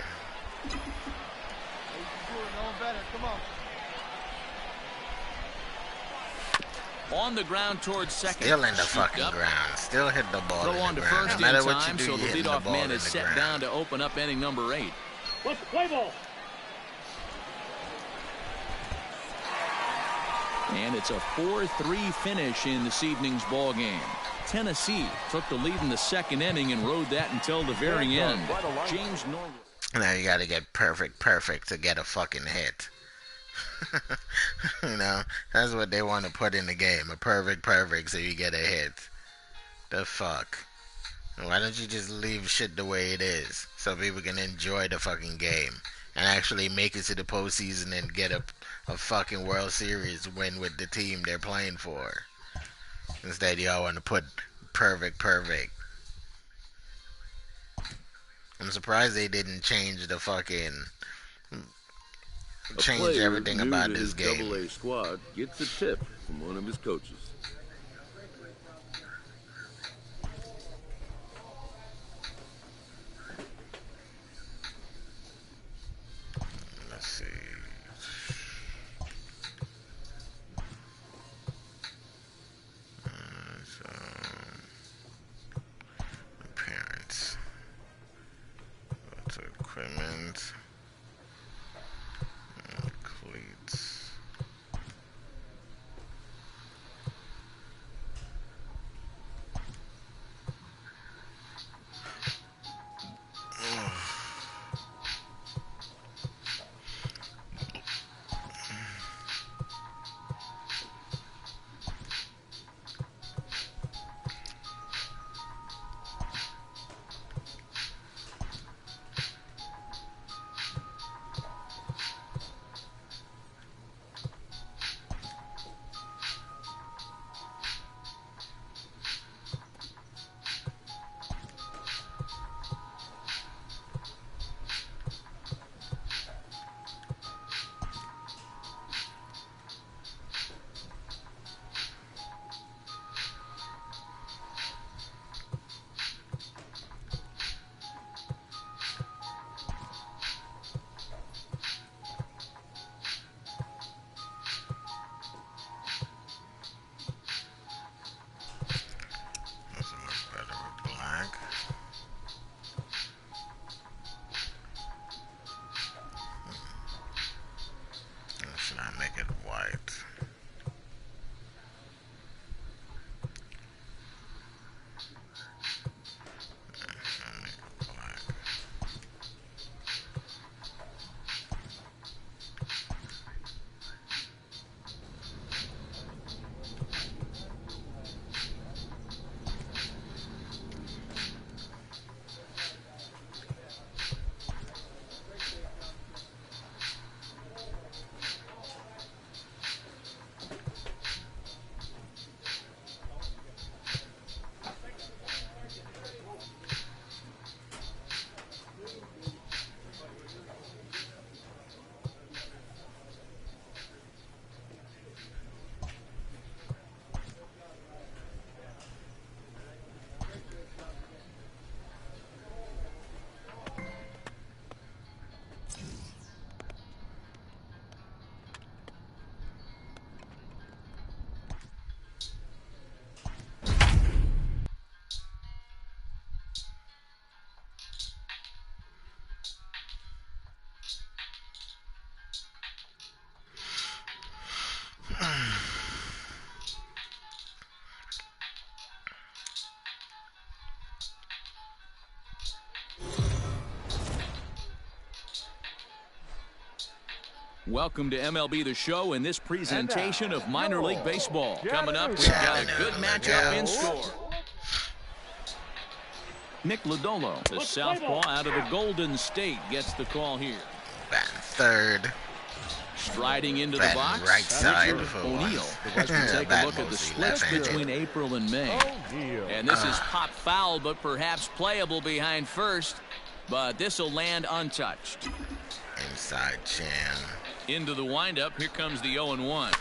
On the ground towards second. Still in the Scooped fucking up. ground. Still hit the ball Throw in on the to ground. first No matter in what you time, do, so you're the hitting the leadoff ball man in is the set ground. down to open up inning number 8. Let's play ball. And it's a 4-3 finish in this evening's ball game. Tennessee took the lead in the second inning and rode that until the very end. James Norwood. Now you gotta get perfect to get a fucking hit. You know, that's what they want to put in the game. A perfect so you get a hit. The fuck? Why don't you just leave shit the way it is so people can enjoy the fucking game and actually make it to the postseason and get a fucking World Series win with the team they're playing for? Instead, y'all want to put perfect. I'm surprised they didn't change the fucking A change player everything new about to this his game. Double-A squad gets a tip from one of his coaches. Let's see. So, appearance. Go to equipment. Cleats. Doesn't look better with black. Or should I make it white? I'll make it black. Welcome to MLB The Show and this presentation of minor league baseball. Coming up, we've got a good matchup in store. Nick Lodolo, the southpaw out of the Golden State, gets the call here. Batting third. Striding into the Batting box, right side Richard for O'Neal. once. As we take a Bat look at the mostly splits left-handed. between April and May. And this is pop foul, but perhaps playable behind first. But this will land untouched. Inside Chan. Into the windup, here comes the 0-1.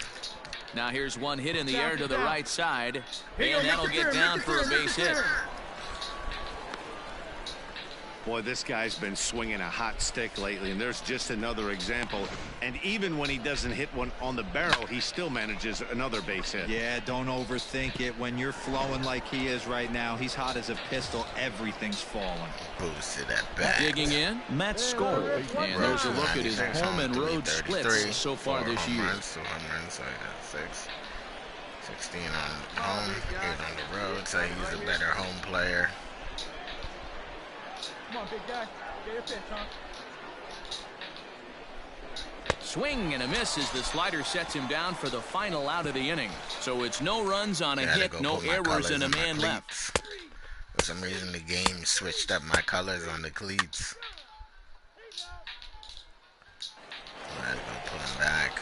Now here's one hit in the air to the right side, and that'll get down for a base hit. Boy, this guy's been swinging a hot stick lately, and there's just another example. And even when he doesn't hit one on the barrel, he still manages another base hit. Yeah, don't overthink it. When you're flowing like he is right now, he's hot as a pistol. Everything's falling. Boosted at bat. Digging in, Matt Skoll. And there's a look at his home and road 333, splits so far 4 this home year. runs, 2 home runs, so he got 6. 16 on home, 8 on the road, so he's a better home player. Come on, big guy. Get your pitch, huh? Swing and a miss as the slider sets him down for the final out of the inning. So it's no runs on a Gotta hit, go no put my errors, colors and a in my man left. cleats. For some reason, the game switched up my colors on the cleats. I had to go put them back.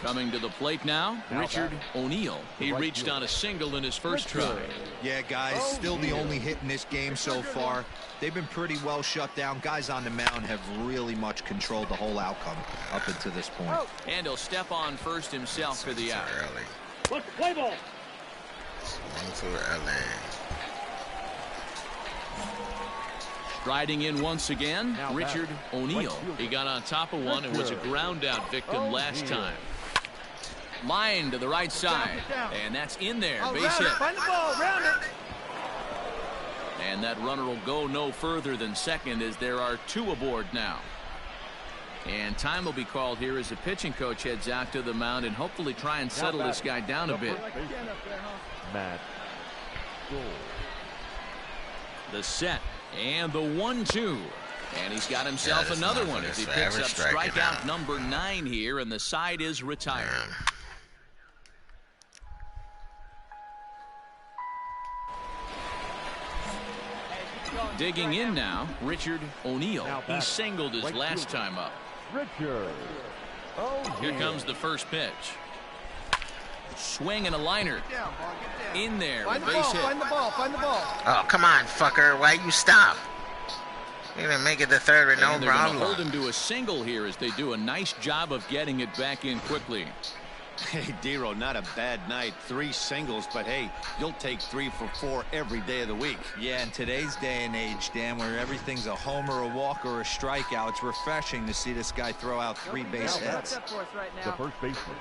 Coming to the plate now, Richard O'Neill. He reached on a single in his first try. Yeah, guys, still the only hit in this game so far. They've been pretty well shut down. Guys on the mound have really much controlled the whole outcome up until this point. And he'll step on first himself for the out. Early. Let's play ball. Swing too early. Striding in once again, Richard O'Neill. He got on top of one and was a ground out victim last time. Line to the right side, and that's in there. Base hit. Find the ball, round it. And that runner will go no further than second as there are two aboard now. And time will be called here as the pitching coach heads out to the mound and hopefully try and settle this guy down a bit. Matt Gold. The set and the 1-2. And he's got himself this another one motherfucker's as he forever picks up striking strikeout out. number 9 here, and the side is retired. Damn. Digging in now, Richard O'Neill. He singled his last time up. Richard O'Neill. Here comes the first pitch. Swing and a liner. In there, a base hit. Find the ball, find the ball. Oh, come on, fucker. Why you stop? You're going to make it the third with no And they're going to hold problem. him to a single here as they do a nice job of getting it back in quickly. Hey, Dero, not a bad night. 3 singles, but hey, you'll take 3 for 4 every day of the week. Yeah, in today's day and age, Dan, where everything's a homer, a walk, or a strikeout, it's refreshing to see this guy throw out 3 base hits. The first baseman.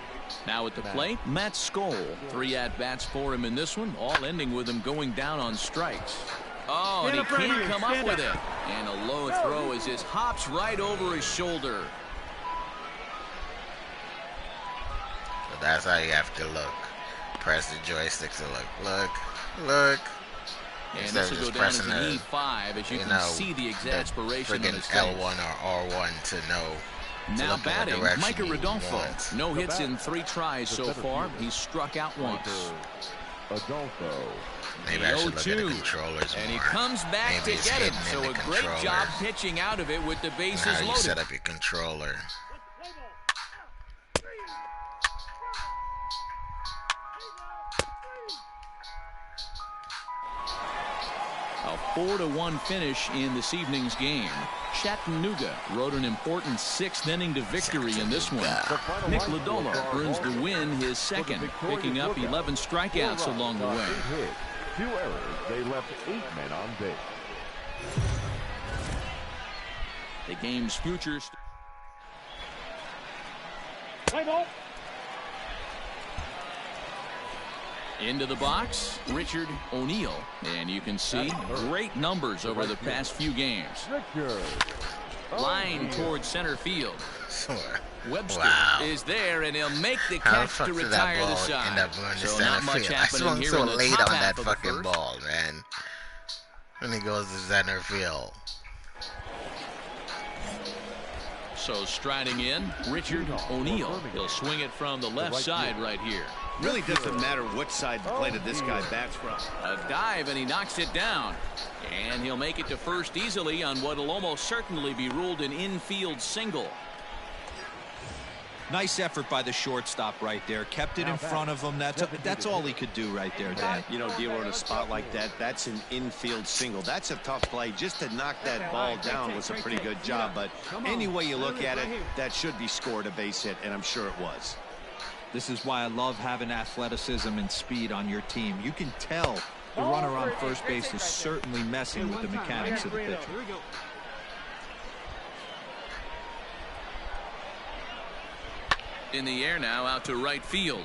Now at the plate, Matt Skoll. 3 at-bats for him in this one, all ending with him going down on strikes. Oh, and he can't come up with it. And a low throw as this hops right over his shoulder. So that's how you have to look. Press the joystick to look. Look. And Instead this of will go just down as pressing an the, E5 as you you can know, see the exasperation on friggin' his face. L1 or R1 to know. to Now look in the batting, direction Micah he Rodolfo. wants. No hits in 3 tries so far. He's struck out once. Adolfo. Maybe I should look at the 0-2. controllers more. And he comes back Maybe to it's get him. hidden So in a the great job controller. pitching out of it with the And bases how you set loaded. up your controller. A 4-1 finish in this evening's game. Chattanooga rode an important 6th inning to victory in this one. Nick Lodolo earns the win, his second, picking up 11 strikeouts along the way. 8 hits, 2 errors. They left 8 men on base. The game's future. Play ball. Into the box, Richard O'Neill. And you can see great numbers over the past few games. Richard Line O'Neill. toward center field. Webster Wow. is there, and he'll make the How the catch fuck to did retire that the ball side. end up going to So center not much field? I happening swung here so in the late top on half that of the fucking first. ball, man. When he goes to center field. So striding in, Richard O'Neill. He'll swing it from the left side right here. Really doesn't matter what side the plate of this guy bats from. A dive, and he knocks it down. And he'll make it to first easily on what will almost certainly be ruled an infield single. Nice effort by the shortstop right there. Kept it in front of him. That's all he could do right there, Dan. You know, Dero, in a spot like that, that's an infield single. That's a tough play. Just to knock that ball down was a pretty good job. But any way you look at it, that should be scored a base hit, and I'm sure it was. This is why I love having athleticism and speed on your team. You can tell the runner on first base is certainly messing with the mechanics of the pitcher. In the air now, out to right field.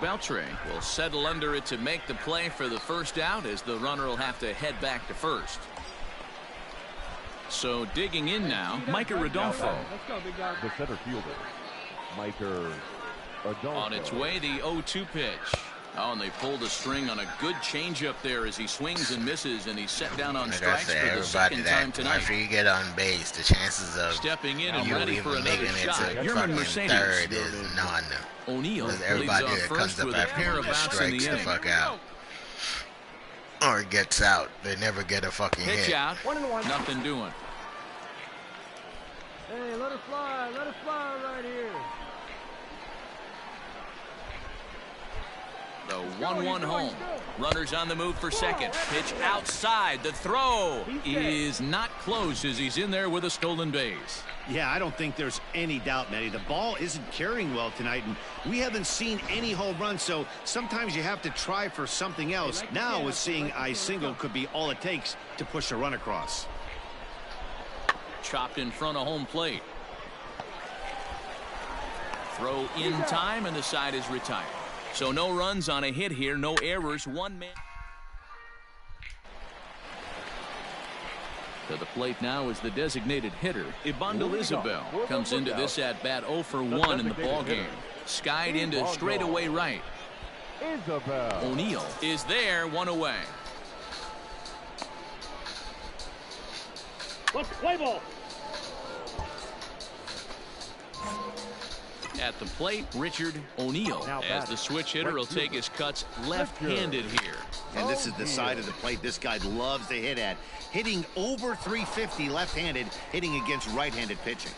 Beltre will settle under it to make the play for the first out, as the runner will have to head back to first. So digging in now, Micah Rodolfo. The center fielder, Micah Adolfo. On its way, the 0-2 pitch. Oh, and they pulled a string on a good changeup there as he swings and misses, and he's set down on Like I strikes said, for the everybody second time that tonight. after you get on base, the chances of Stepping in and you ready for even another making it shot. to Yerman fucking Mercedes. third is none. O'Neill Because leads everybody off that first comes up with a after pair him of just outs in the strikes the inning. fuck out. Or gets out. They never get a fucking Pitch hit. out. Nothing doing. Hey, let her fly right here. The 1-1 home. Runners on the move for second. Pitch outside. The throw is not close as he's in there with a stolen base. Yeah, I don't think there's any doubt, Matty. The ball isn't carrying well tonight, and we haven't seen any home runs, so sometimes you have to try for something else. Now, with seeing I single could be all it takes to push a run across. Chopped in front of home plate. Throw in time, and the side is retired. So no runs on a hit here, no errors, one man. To the plate now is the designated hitter, Ibandel Isabel. Comes into this at-bat 0 for 1 in the ballgame. Skied into straightaway right. O'Neill is there, 1 away. Let's play ball. At the plate, Richard O'Neill, as the switch hitter will take his cuts left-handed here. And this is the side of the plate this guy loves to hit at. Hitting over 350 left-handed, hitting against right-handed pitching.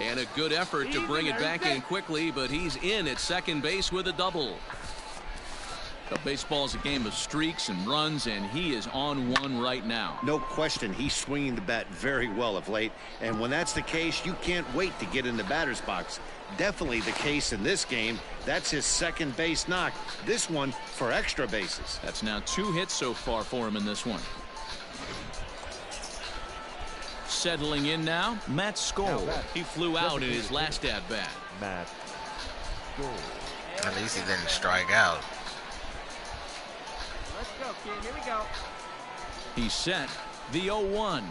And a good effort to bring it back in quickly, but he's in at second base with a double. The baseball's a game of streaks and runs, and he is on one right now. No question, he's swinging the bat very well of late. And when that's the case, you can't wait to get in the batter's box. Definitely the case in this game. That's his second base knock. This one for extra bases. That's now 2 hits so far for him in this one. Settling in now, Matt Skoll. He flew out in his last at-bat. At least he didn't strike out. Let's go, kid. Here we go. He's set. The 0-1.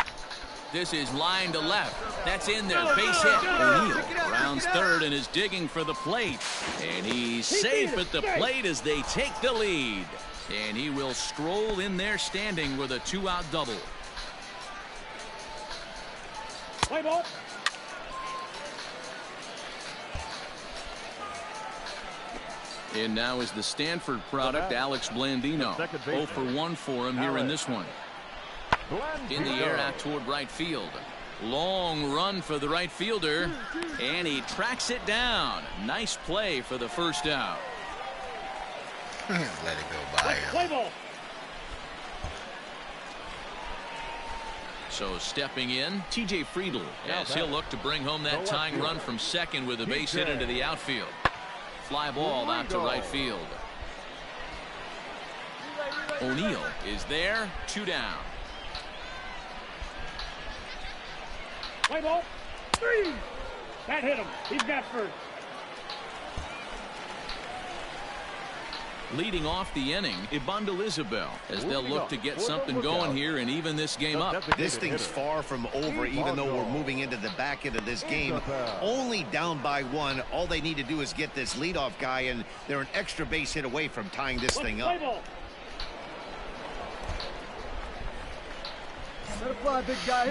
This is line to left. That's in there. Base hit. O'Neill rounds third and is digging for the plate. And he's safe at the plate as they take the lead. And he will stroll in there standing with a 2-out double. Play ball. And now is the Stanford product, Alex Blandino. 0 for 1 for him here in this one. In the air out toward right field. Long run for the right fielder. And he tracks it down. Nice play for the first out. Let it go by him. Play ball. So stepping in, T.J. Friedl, as he'll look to bring home that tying run from second with a base hit into the outfield. Fly ball out to right field. O'Neill is there, 2 down. Play ball. 3. That hit him. He's got first. Leading off the inning, Ibandel Isabel, as they'll look to get something going here and even this game up. This thing's far from over, even though we're moving into the back end of this game. Only down by 1. All they need to do is get this leadoff guy, and they're an extra base hit away from tying this thing up.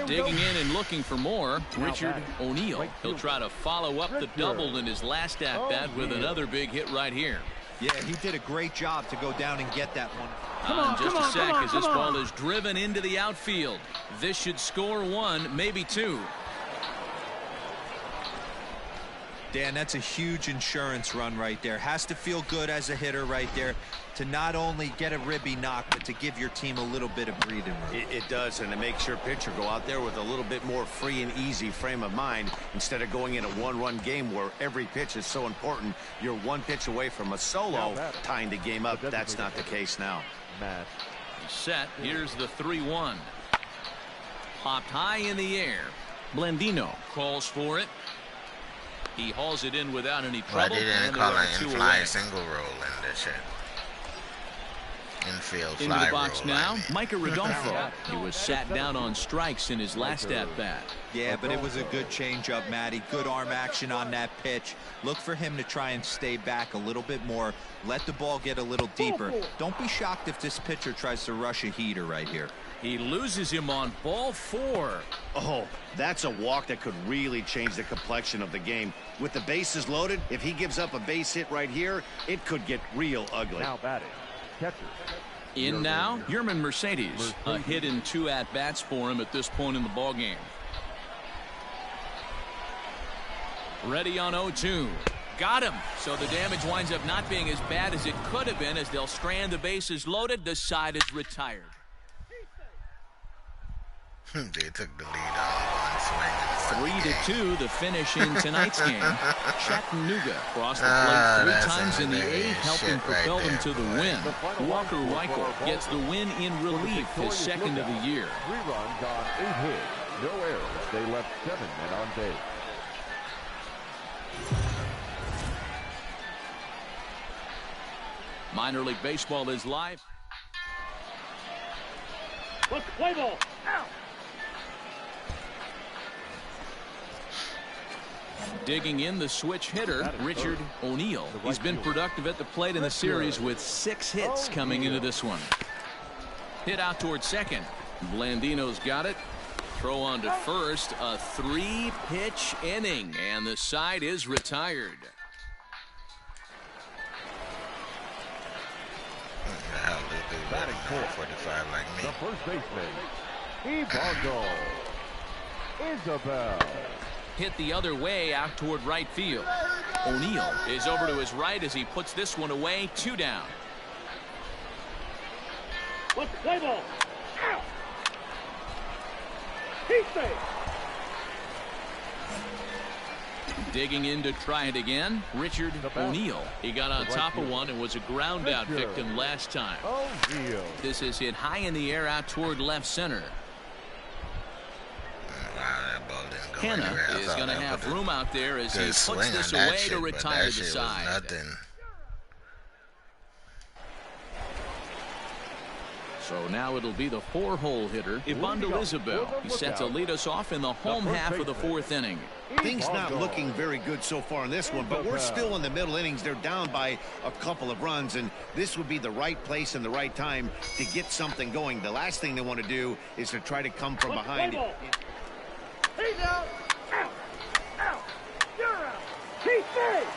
Digging in and looking for more, Richard O'Neill. He'll try to follow up the double in his last at-bat with another big hit right here. Yeah, he did a great job to go down and get that one. Just a sec as this ball is driven into the outfield. This should score 1, maybe 2. Dan, that's a huge insurance run right there. Has to feel good as a hitter right there to not only get a ribby knock, but to give your team a little bit of breathing room. It does, and it makes your pitcher go out there with a little bit more free and easy frame of mind instead of going in a one-run game where every pitch is so important. You're 1 pitch away from a solo tying the game up. That's not the case now. Set. Here's the 3-1. Popped high in the air. Blandino calls for it. He hauls it in without any trouble. Why didn't call an in-fly single roll in this shit? Infield fly into the box roll, now, Micah Rodolfo. He was sat down on strikes in his last at-bat. Yeah, but it was a good changeup, Matty. Good arm action on that pitch. Look for him to try and stay back a little bit more. Let the ball get a little deeper. Don't be shocked if this pitcher tries to rush a heater right here. He loses him on ball 4. Oh, that's a walk that could really change the complexion of the game. With the bases loaded, if he gives up a base hit right here, it could get real ugly. Now batting, catcher. In now, Yermin Mercedes. A hit in 2 at-bats for him at this point in the ballgame. Ready on 0-2. Got him. So the damage winds up not being as bad as it could have been as they'll strand the bases loaded. The side is retired. They took the lead on one swing. 3-2 the finish in tonight's game. Chattanooga crossed the plate 3 times in the 8th, helping propel them to the win. Walker Reichel gets the win in relief, his second of the year. 3 runs on 8 hits, no errors. They left 7 men on base. Minor League Baseball is live. Let's play ball. Out. Digging in the switch hitter, Richard O'Neill. He's been productive at the plate in the series with 6 hits coming into this one. Hit out towards second. Blandino's got it. Throw on to first. A 3-pitch inning, and the side is retired. How do they do batting 45 like me? The first baseman, Ivango Isabel. Hit the other way out toward right field. O'Neill is over to his right as he puts this one away. 2 down. Let's play ball. Out. He's safe. Digging in to try it again, Richard O'Neill. He got on top of one and was a ground out victim last time. This is hit high in the air out toward left center. Hanna is going to have room out there as he puts this away to retire the side. So now it'll be the 4-hole hitter, Ibandel Isabel. He set to lead us off in the home half of the 4th inning. Things not looking very good so far in this one, but we're still in the middle innings. They're down by a couple of runs, and this would be the right place and the right time to get something going. The last thing they want to do is to try to come from behind. He's out. Out. Out. You're out. He's safe.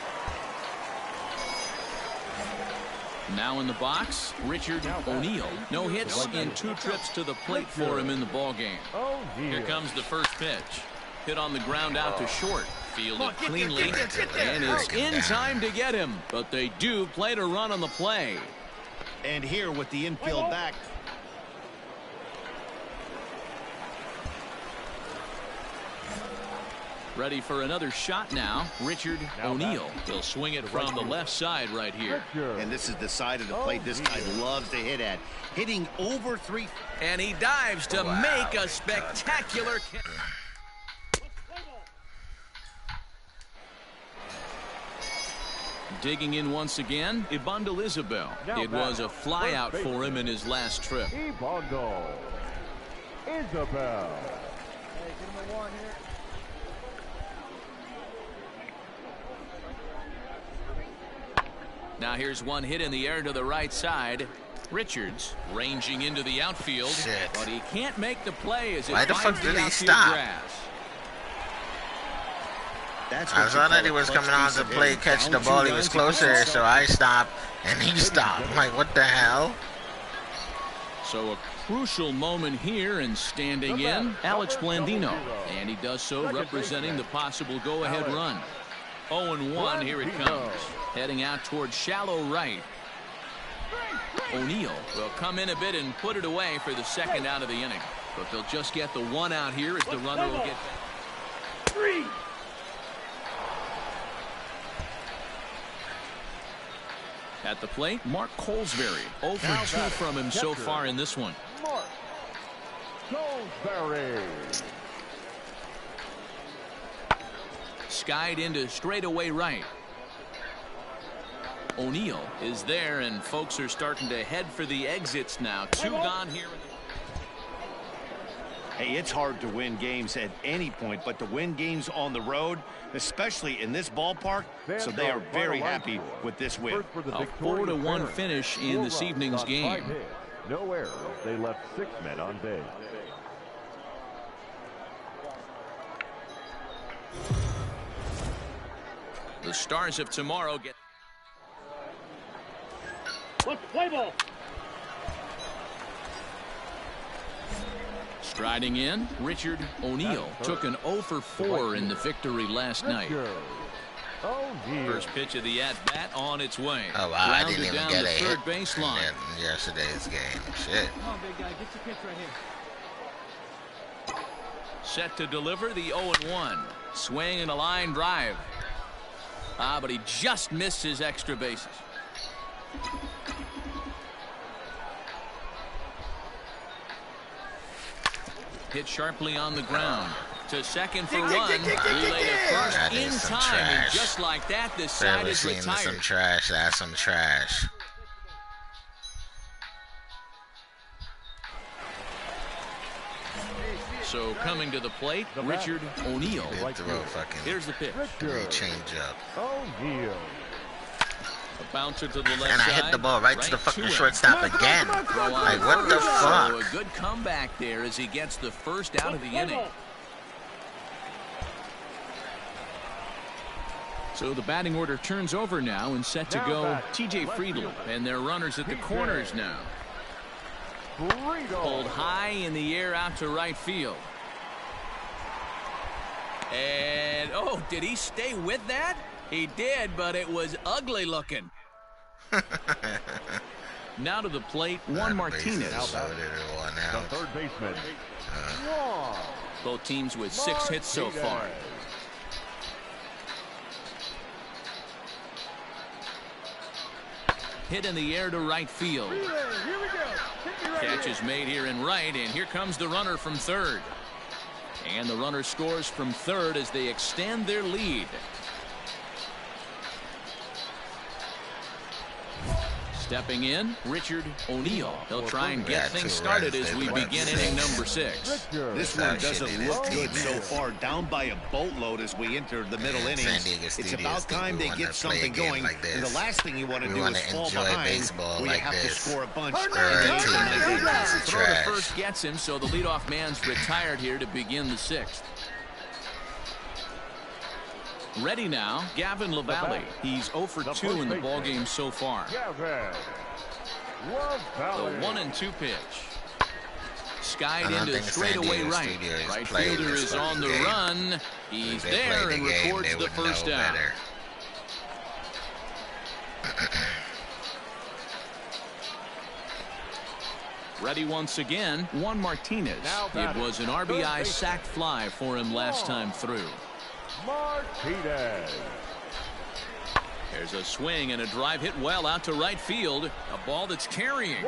Now in the box, Richard O'Neill. No hits in 2 trips to the plate for him in the ballgame. Here comes the first pitch. Hit on the ground out to short. Fielded cleanly and is in time to get him. But they do play to run on the play. And here with the infield back. Ready for another shot now. Richard O'Neill. He'll swing it from the left side right here. And this is the side of the plate this guy loves to hit at. Hitting over 3. And he dives to make a spectacular catch. Digging in once again, Ibandel Isabel. It was a fly out for him in his last trip. Ibandel Isabel. Now here's one hit in the air to the right side. Richards ranging into the outfield, but he can't make the play as it finds the outfield grass. I saw that he was coming on to play, catch the ball. He was closer, so I stopped, and he stopped. I'm like, what the hell? So a crucial moment here, and standing in, Alex Blandino. And he does so representing the possible go-ahead run. 0-1, here it comes. Heading out towards shallow right. O'Neill will come in a bit and put it away for the second out of the inning. But they'll just get the 1 out here as the runner will get... 3. At the plate, Mark Colesbury. 0 for 2 from him so far in this one. Mark Colesbury. Skied into straightaway right. O'Neill is there, and folks are starting to head for the exits now. 2 gone here. Hey, it's hard to win games at any point, but to win games on the road, especially in this ballpark, so they are very happy with this win. A 4-1 finish in this evening's game. No errors. They left 6 men on base. The Stars of tomorrow get... Let's play ball. Striding in, Richard O'Neill took an 0 for 4 in the victory last night. First pitch of the at-bat on its way. Oh, wow, I didn't Grounded even down get the a third hit baseline. in yesterday's game. Shit. Come on, big guy. Get your pitch right here. Set to deliver the 0-1. Swing and a line drive. But he just missed his extra bases. Hit sharply on the ground. To second for one. Relay to first That in is some time. And trash. just like that, this side is Some retired. trash. That's some trash. So coming to the plate, Richard O'Neill. Did throw fucking Here's the pitch. change up. O'Neill. A bouncer to the left And I side. hit the ball right to the fucking him. shortstop again. Throw on Like, what the first. fuck? So a good comeback there as he gets the first out of the inning. So the batting order turns over now and set to go T.J. Friedl. And their runners at the corners now. Pulled high in the air out to right field. And, oh, did he stay with that? He did, but it was ugly looking. Now to the plate, Juan Martinez. The third baseman. Both teams with 6 hits so far. Hit in the air to right field. Catch is made here in right, and here comes the runner from third. And the runner scores from third as they extend their lead. Stepping in, Richard O'Neill. He'll try and get things started as we begin inning number 6. This one doesn't look good so far. Down by a boatload as we enter the middle innings. It's about time they get something going. And the last thing you want to do is fall behind where you have to score a bunch. Throw to first gets him, so the leadoff man's retired here to begin the 6th. Ready now, Gavin LaValle. He's 0 for 2 in the ballgame so far. The 1-2 pitch. Skied into straightaway right. Right fielder is on the run. He's there and records the first down. Ready once again, Juan Martinez. It was an RBI sac fly for him last time through. Martinez. There's a swing and a drive hit well out to right field. A ball that's carrying.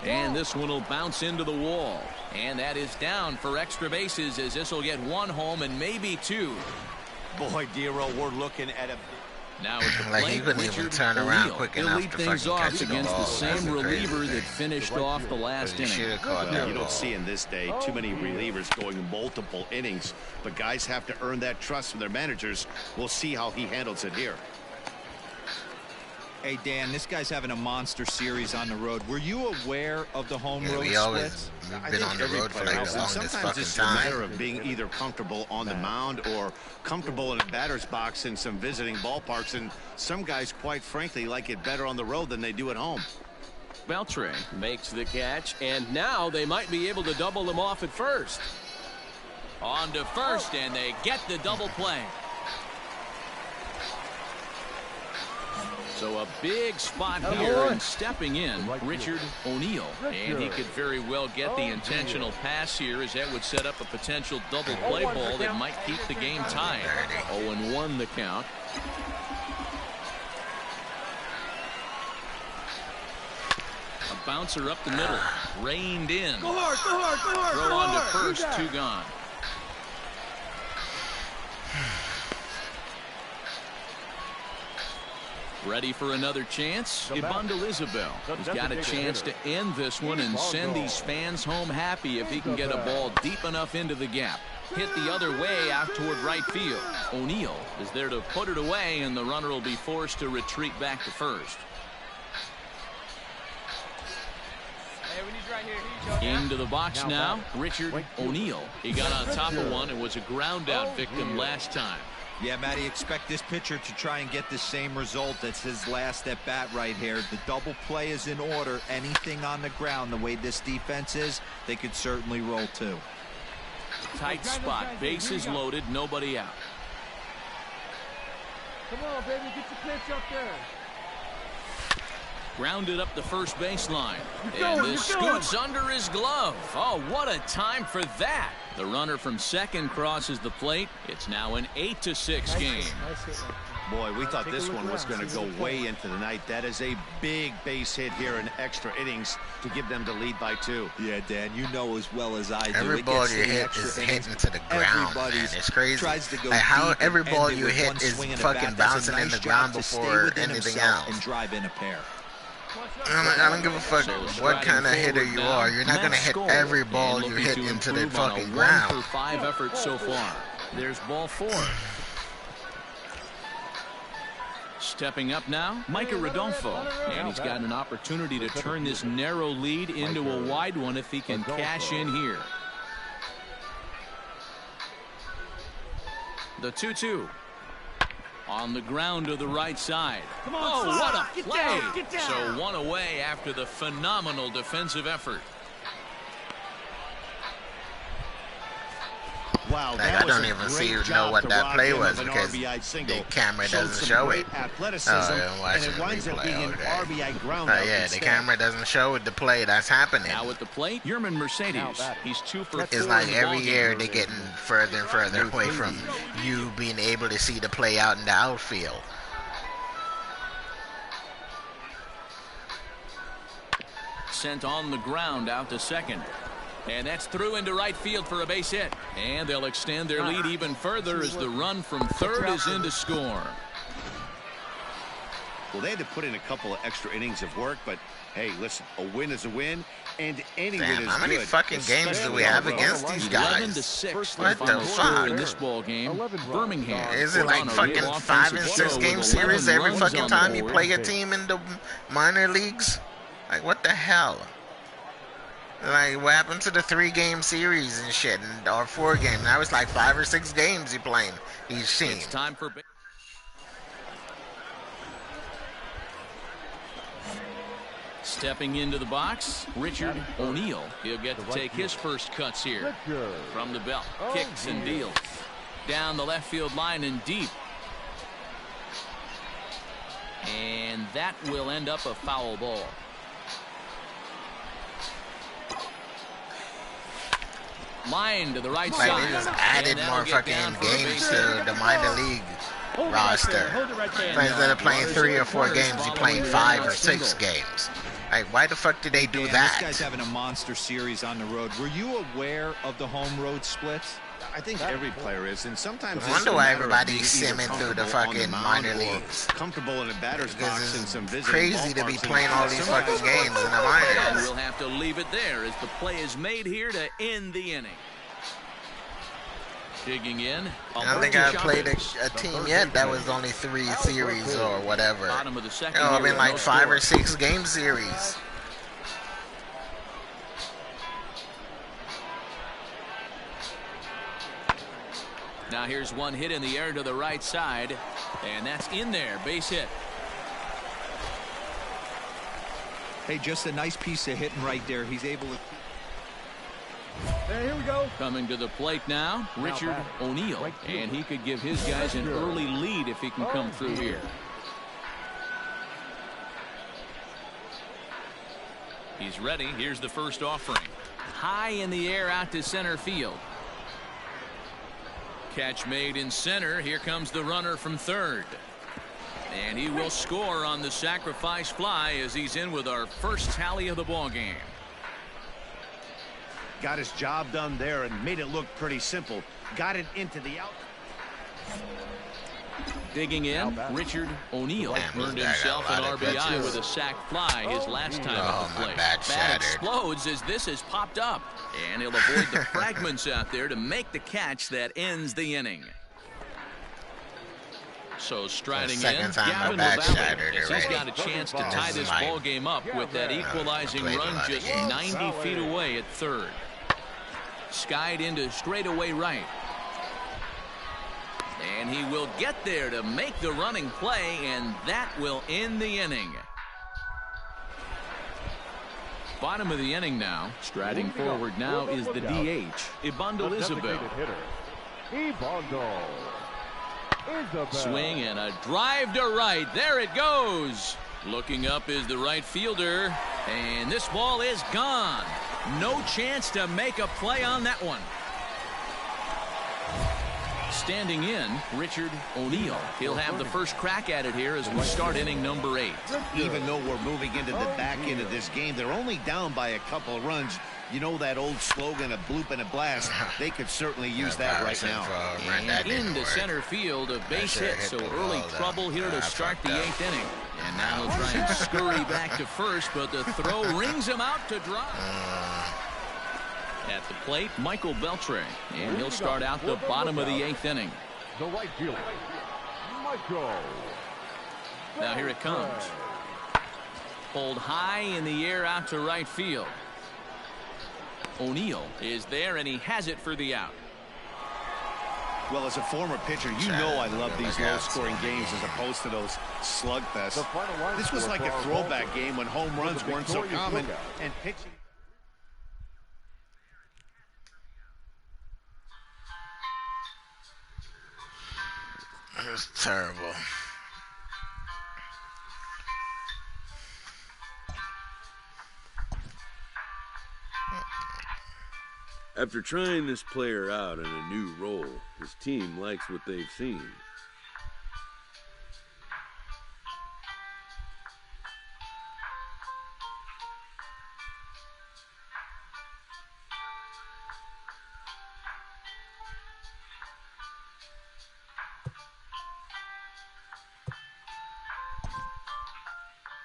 And this one will bounce into the wall. And that is down for extra bases as this will get 1 home and maybe 2. Boy, Dero, we're looking at a... Now at the Like, plate, he couldn't even turn around quick He'll enough lead to things fucking off catch the against the ball. same That's the crazy reliever thing. that finished off the last He should inning. have caught that You ball. don't see in this day too many relievers going multiple innings, but guys have to earn that trust from their managers. We'll see how he handles it here. Hey, Dan, this guy's having a monster series on the road. Were you aware of the home road We've splits? been on the road for like the longest sometimes fucking it's a matter time. of being either comfortable on the mound or comfortable in a batter's box in some visiting ballparks, and some guys, quite frankly, like it better on the road than they do at home. Beltre makes the catch, and now they might be able to double them off at first. On to first, and they get the double play. So a big spot here, and stepping in, Richard O'Neill. And he could very well get the intentional pass here, as that would set up a potential double play ball that might keep the game tied. 0-1 the count. A bouncer up the middle, reined in. Go hard, go hard, go hard. Throw on to first, 2 gone. Ready for another chance? Ibandel Isabel. He's got a chance to end this one and send these fans home happy if he can get a ball deep enough into the gap. Hit the other way out toward right field. O'Neill is there to put it away, and the runner will be forced to retreat back to first. Hey, we need you right here. Here you go. Into the box now, Richard O'Neill. He got on top of one and was a ground out victim last time. Yeah, Matty, expect this pitcher to try and get the same result. That's his last at bat right here. The double play is in order. Anything on the ground, the way this defense is, they could certainly roll too. Tight spot, bases loaded, nobody out. Come on, baby, get your pitch up there. Grounded up the first baseline. And this scoots under his glove. Oh, what a time for that. The runner from second crosses the plate. It's now an 8-6 game. Boy, we thought this one was going to go way into the night. That is a big base hit here in extra innings to give them the lead by 2. Yeah, Dan, you know as well as I do. Every ball you hit is hitting to the ground, man. It's crazy. Tries to go like how deep every and ball end it you with hit one is swing and a fucking bat. That's a bouncing in nice the ground job to stay before within anything himself else. and drive in a pair. I don't give a fuck what kind of hitter you are. You're not going to hit every ball you hit into the fucking ground. 1-for-5 effort so far. There's ball 4. Stepping up now, Micah Rodolfo. And he's got an opportunity to turn this narrow lead into a wide one if he can cash in here. The 2-2. On the ground to the right side. Oh, what a play! So one away after the phenomenal defensive effort. Wow, Like, I don't even know what that play was because the camera doesn't show it. Oh, I'm watching the replay. Okay. Yeah, the camera doesn't show the play that's happening. Now at the plate, Yerman Mercedes. He's 2 for 4. It's like every year they're getting further and further away from you being able to see the play out in the outfield. Sent on the ground out to second. And that's through into right field for a base hit. And they'll extend their lead even further as the run from third is in to score. Well, they had to put in a couple of extra innings of work, but hey, listen, a win is a win, and any win is good. How many fucking games do we have against these guys? 11-6. What the fuck? In this ball game, Birmingham. Is it like fucking 5 and 6 game series every fucking time you play a team in the minor leagues? Like, what the hell? Like, what happened to the 3-game series and shit, or 4 games? Now it's like 5 or 6 games you playing each team. It's time for... Stepping into the box, Richard O'Neill. He'll get to take his first cuts here. From the belt, kicks and deals. Down the left field line and deep. And that will end up a foul ball. Line to the right side. Like, they just added more fucking games to the minor league roster. Instead of playing 3 or 4 games, you're playing 5 or 6 games. Like, why the fuck did they do that? This guy's having a monster series on the road. Were you aware of the home-road splits? I think every player is, and sometimes I wonder why everybody's simming through the fucking minor leagues. Comfortable in a batter's box and some visiting crazy to be playing all these fucking games in the minors. We'll have to leave it there as the play is made here to end the inning. Digging in. I don't think I've played a team yet that was only 3 series or whatever. Bottom of the second. I mean, like 5 or 6 game series. Now here's one hit in the air to the right side, and that's in there. Base hit. Hey, just a nice piece of hitting right there. He's able to... Hey, here we go. Coming to the plate now, Richard O'Neill, and he could give his guys an early lead if he can come through here. He's ready. Here's the first offering. High in the air out to center field. Catch made in center. Here comes the runner from third. And he will score on the sacrifice fly as he's in with our first tally of the ball game. Got his job done there and made it look pretty simple. Got it into the out. Digging in, Richard O'Neill earned himself an RBI with a sac fly his last time at the plate. Bat explodes as this has popped up, and he'll avoid the fragments out there to make the catch that ends the inning. So striding in, Gavin LaValle, as he's got a chance to tie this ball game up with that equalizing run just 90 feet away at third. Skied into straightaway right. And he will get there to make the running play, and that will end the inning. Bottom of the inning now. Striding forward now is the DH, Ibando Isabel. Swing and a drive to right. There it goes. Looking up is the right fielder, and this ball is gone. No chance to make a play on that one. Standing in, Richard O'Neill. He'll have the first crack at it here as we start inning number 8. Even though we're moving into the back end of this game, they're only down by a couple of runs. You know that old slogan, a bloop and a blast. They could certainly use that right now. And into center field, a base hit, so early trouble here to start the 8th inning. And now he'll try and scurry back to first, but the throw rings him out to dry. At the plate, Michael Beltre, and he'll start out the bottom of the 8th inning. The right fielder, Michael. Now here it comes. Pulled high in the air out to right field. O'Neill is there, and he has it for the out. Well, as a former pitcher, you know I love these low-scoring games as opposed to those slugfests. This was like a throwback game when home runs weren't so common and pitching. It was terrible. After trying this player out in a new role, his team likes what they've seen.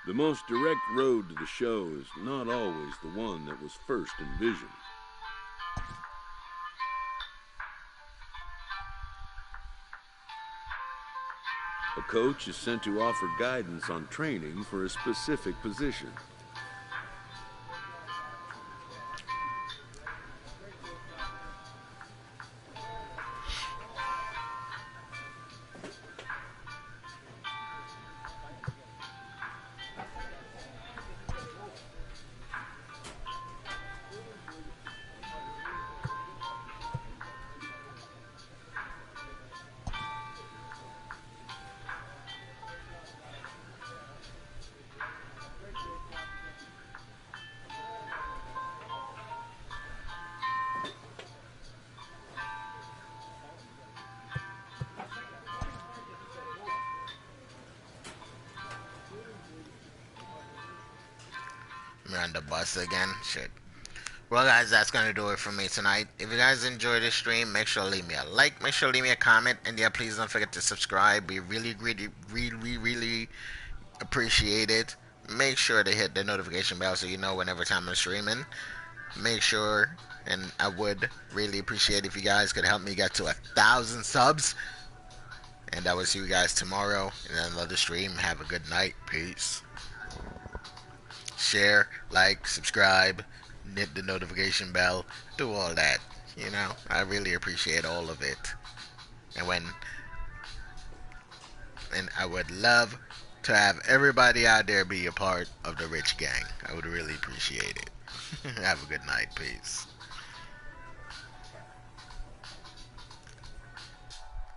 The most direct road to the show is not always the one that was first envisioned. A coach is sent to offer guidance on training for a specific position. On the bus again. Shit. Well, guys, that's gonna do it for me tonight. If you guys enjoyed this stream, make sure to leave me a like, make sure to leave me a comment, and yeah, please don't forget to subscribe. We really appreciate it. Make sure to hit the notification bell so you know whenever time I'm streaming. Make sure, and I would really appreciate if you guys could help me get to 1,000 subs. And I will see you guys tomorrow in another stream. Have a good night. Peace. Share, like, subscribe, hit the notification bell, do all that. You know, I really appreciate all of it. And I would love to have everybody out there be a part of the Rich Gang. I would really appreciate it. Have a good night. Peace.